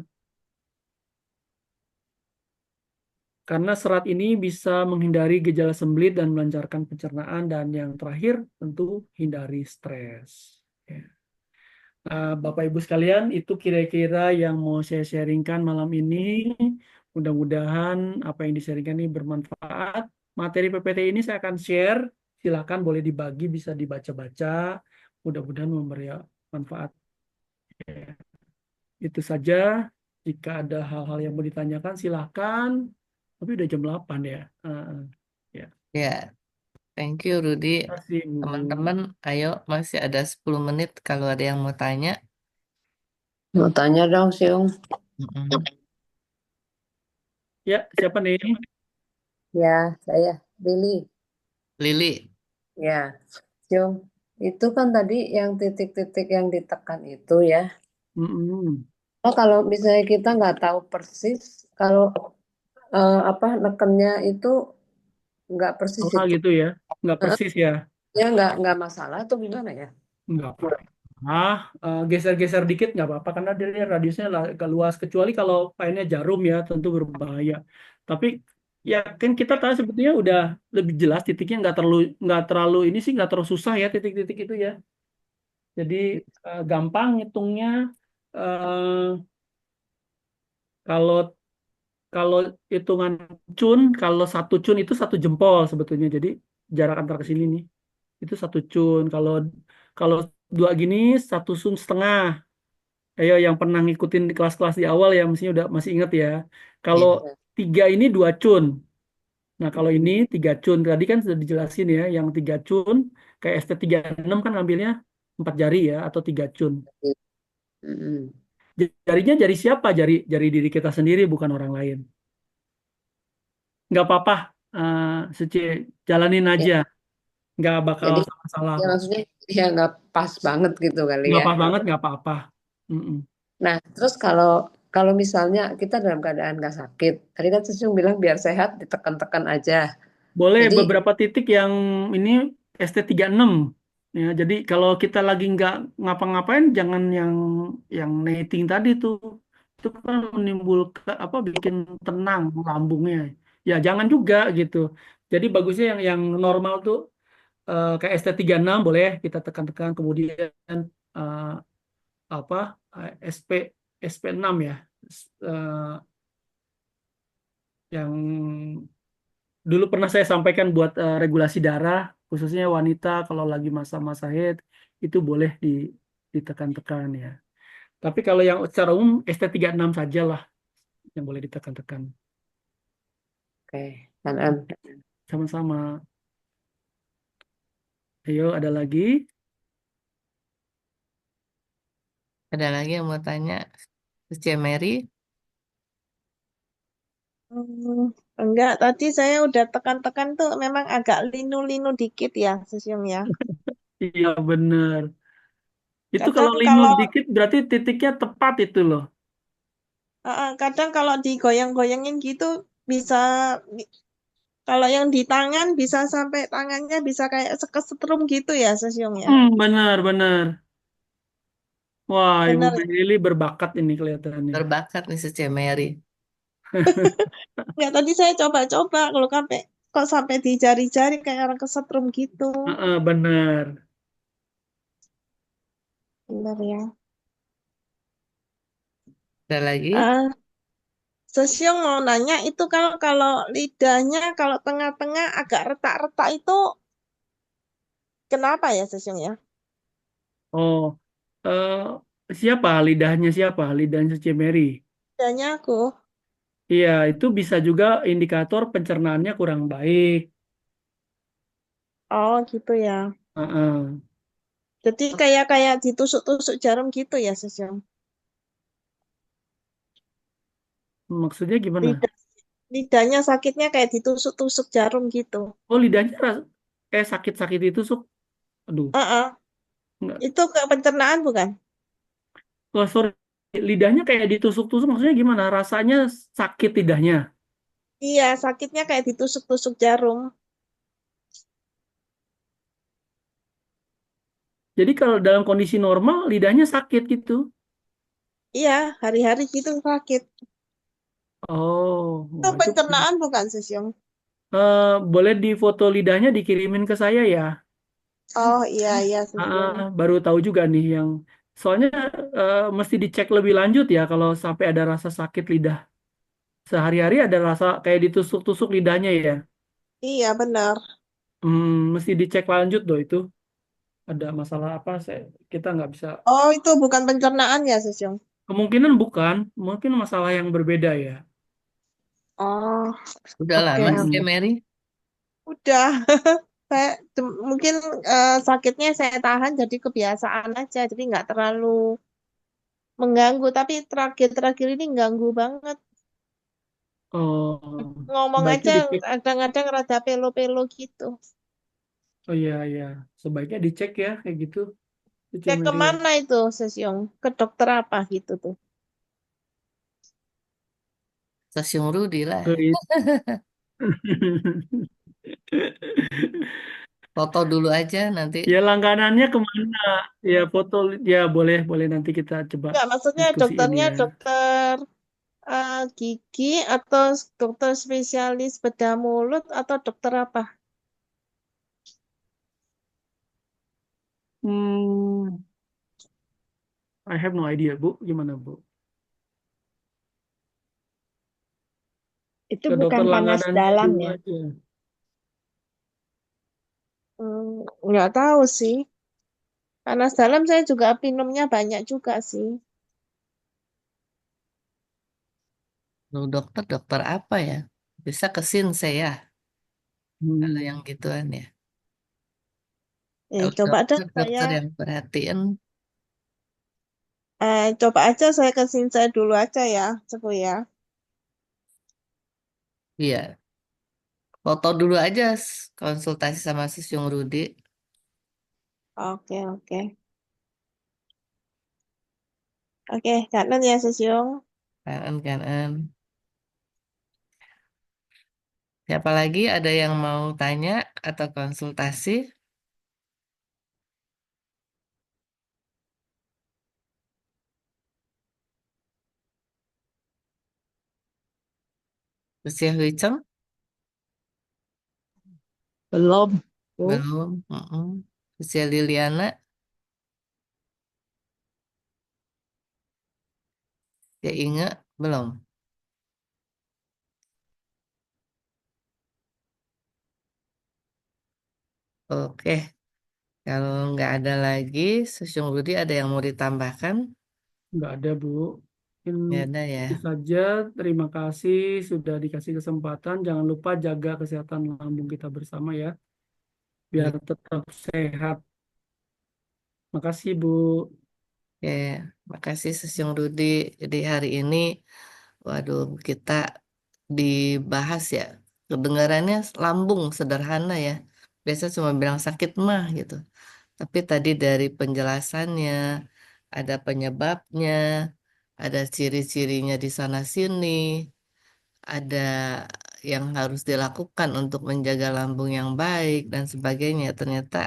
karena serat ini bisa menghindari gejala sembelit dan melancarkan pencernaan. Dan yang terakhir tentu hindari stres. Ya. Bapak Ibu sekalian, itu kira-kira yang mau saya sharingkan malam ini. Mudah-mudahan apa yang di-sharingkan ini bermanfaat. Materi PPT ini saya akan share. Silakan boleh dibagi, bisa dibaca-baca. Mudah-mudahan memberi manfaat. Itu saja. Jika ada hal-hal yang mau ditanyakan, silakan. Tapi udah jam 8 ya. Ya,
Ya, thank you Rudi.
terima kasih Bu.
Teman-teman, ayo masih ada 10 menit kalau ada yang mau tanya.
Mau tanya dong, Siung.
Mm-mm.
Ya, siapa nih?
Ya, saya Billy.
Lili,
Ya, Siung. Itu kan tadi yang titik-titik yang ditekan itu ya.
Mm-mm.
Oh, kalau misalnya kita nggak tahu persis, kalau apa nekennya itu nggak persis
Oh,
itu,
gitu ya. Nggak persis ya.
ya nggak masalah tuh gimana ya?
Nggak apa-apa. Geser-geser dikit nggak apa-apa karena dia radiusnya agak luas. Kecuali kalau painnya jarum ya, tentu berbahaya. Tapi ya kan kita tahu sebetulnya udah lebih jelas titiknya nggak terlalu ini sih nggak terlalu susah ya titik-titik itu ya. Jadi gampang ngitungnya. eh, kalau kalau hitungan cun, kalau 1 cun itu 1 jempol sebetulnya. Jadi jarak antar ke sini nih itu 1 cun. Kalau kalau dua gini 1 sun setengah. Ayo yang pernah ngikutin di kelas-kelas di awal ya mestinya udah masih ingat ya. Kalau
ya,
Ya.
tiga ini 2 cun. Nah kalau ini
Mm-mm.
3 cun. Tadi kan sudah dijelasin ya. Yang 3 cun kayak ST6 kan ngambilnya 4 jari ya atau 3 cun.
Mm-mm.
Jarinya jari siapa? Jari jari diri kita sendiri bukan orang lain. Nggak apa-apa. Suci jalanin
Ya,
aja. Nggak bakal
jadi
salah-salah
ya
kok.
maksudnya ya nggak pas banget gitu kali
Nggak
ya.
pas banget nggak apa-apa. Mm-mm.
Nah, terus kalau kalau misalnya kita dalam keadaan nggak sakit, tadi kan Siung bilang biar sehat ditekan-tekan aja.
Boleh
Jadi
beberapa titik yang ini ST36. Ya, jadi kalau kita lagi nggak ngapa-ngapain jangan yang netting tadi tuh. Itu kan menimbulkan apa bikin tenang lambungnya. Ya jangan juga gitu. Jadi bagusnya yang normal tuh kayak ST36 boleh kita tekan-tekan, kemudian eh, apa SP SP6 ya, eh, yang dulu pernah saya sampaikan buat regulasi darah, khususnya wanita kalau lagi masa-masa haid itu boleh ditekan-tekan ya. Tapi kalau yang secara umum ST36 saja lah yang boleh ditekan-tekan.
Oke, kanan.
Sama-sama. Ayo, ada lagi?
Ada lagi yang mau tanya? Cia Mary,
Hmm, enggak, tadi saya udah tekan-tekan tuh memang agak linu-linu dikit ya, Sesium ya.
Iya bener. Itu kalau
Kadang
linu
kalau
dikit berarti titiknya tepat itu loh.
kadang kalau digoyang-goyangin gitu bisa bi- kalau yang di tangan bisa sampai tangannya bisa kayak kesetrum gitu ya, Sesium ya.
Benar-benar. Wah, Ibu
Bener ya.
Meli berbakat ini kelihatannya.
berbakat nih si Cia Mary.
Enggak, tadi saya coba-coba kalau sampai kok sampai di jari-jari kayak orang kesetrum gitu.
Benar.
Bener ya.
Ada lagi?
Ah, Sesium mau nanya itu kalau kalau lidahnya kalau tengah-tengah agak retak-retak itu kenapa ya Sesium ya?
Oh, siapa lidahnya siapa? Lidahnya Cemeri.
Lidahnya aku.
Iya, itu bisa juga indikator pencernaannya kurang baik.
Oh gitu ya.
Heeh.
Jadi kayak kayak ditusuk-tusuk jarum gitu ya Sesium.
Maksudnya gimana?
Lidah, lidahnya sakitnya kayak ditusuk-tusuk jarum gitu.
Oh, lidahnya kayak sakit-sakit itu, Suk. Aduh,
Ah,
enggak.
itu ke pencernaan bukan?
Oh, sorry. Lidahnya kayak ditusuk-tusuk, maksudnya gimana? Rasanya sakit lidahnya.
Iya, sakitnya kayak ditusuk-tusuk jarum.
Jadi kalau dalam kondisi normal, lidahnya sakit gitu.
Iya, hari-hari gitu sakit.
Oh,
Itu
wah, itu
pencernaan bukan Sesium?
boleh di foto lidahnya dikirimin ke saya ya.
Oh iya iya Sesium.
Baru tahu juga nih yang soalnya mesti dicek lebih lanjut ya kalau sampai ada rasa sakit lidah. Sehari-hari ada rasa kayak ditusuk-tusuk lidahnya ya.
Iya benar.
Mesti dicek lanjut doh itu. Ada masalah apa? Kita nggak bisa.
Oh itu bukan pencernaan ya Sesium?
Kemungkinan bukan, mungkin masalah yang berbeda ya.
Oh
Udah
oke
lama si Cia
oke.
Mm-mm.
Mary?
Udah. Saya mungkin sakitnya saya tahan jadi kebiasaan aja, jadi nggak terlalu mengganggu. Tapi terakhir-terakhir ini ganggu banget.
Oh,
Ngomong
sebaiknya
aja
dicek.
kadang-kadang rada pelo-pelo gitu.
Oh iya iya, sebaiknya dicek ya kayak gitu, Cici
Cek
Mary ya.
kemana itu Sesiong? Ke dokter apa gitu tuh?
Stasiun Rudi lah.
Ke-
Foto dulu aja nanti.
Ya langganannya kemana? Ya foto, ya boleh boleh nanti kita coba
Enggak, maksudnya
diskusiin
dokternya
ya.
dokter gigi atau dokter spesialis bedah mulut atau dokter apa?
Hmm, I have no idea Bu, gimana Bu?
Itu
Ke
bukan
dokter
panas
langganannya
dalam
dulu
ya?
aja.
Nggak tahu sih. Panas dalam saya juga minumnya banyak juga sih.
Lu dokter, dokter apa ya? Bisa ke saya kalau yang
Hmm.
gituan ya. Kalau
Coba deh
dokter,
saya
dokter yang perhatiin,
coba aja saya ke Sinsai dulu aja ya, Cepu ya.
iya. Foto dulu aja konsultasi sama Sisyung Rudi.
Oke oke oke, kangen ya Sesiong.
Kan. Siapa lagi ada yang mau tanya atau konsultasi? Usia Huiceng?
Belum.
Bu.
Belum. Mm-mm. Usia Liliana, ya ingat belum? Oke, kalau nggak ada lagi, Sesiung Budi ada yang mau ditambahkan?
Nggak ada, Bu. Mungkin
Nggak ada ya.
itu saja. Terima kasih sudah dikasih kesempatan. Jangan lupa jaga kesehatan lambung kita bersama ya, biar
Iya.
tetap sehat. Makasih, Bu.
Oke, makasih Sesiung Rudi. Jadi hari ini, waduh, kita dibahas ya. Kedengarannya lambung sederhana ya. Biasa cuma bilang sakit mah gitu. Tapi tadi dari penjelasannya, ada penyebabnya, ada ciri-cirinya di sana sini, ada yang harus dilakukan untuk menjaga lambung yang baik dan sebagainya. Ternyata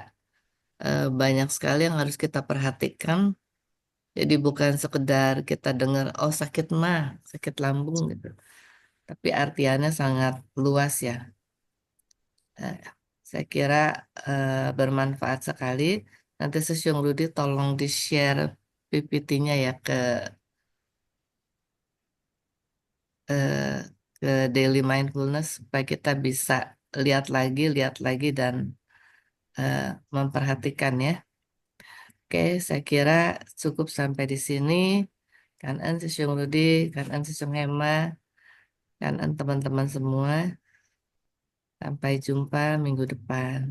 banyak sekali yang harus kita perhatikan. Jadi bukan sekedar kita dengar, oh sakit mah, sakit lambung gitu. Tapi artiannya sangat luas ya. Eh, saya kira bermanfaat sekali. Nanti Sesiung Rudi tolong di-share PPT-nya ya eh, ke Daily Mindfulness supaya kita bisa lihat lagi dan eh, memperhatikan ya. Oke, saya kira cukup sampai di sini. Kan Sesiung Rudi, kan Sesiung Hema, kan teman-teman semua. Sampai jumpa minggu depan.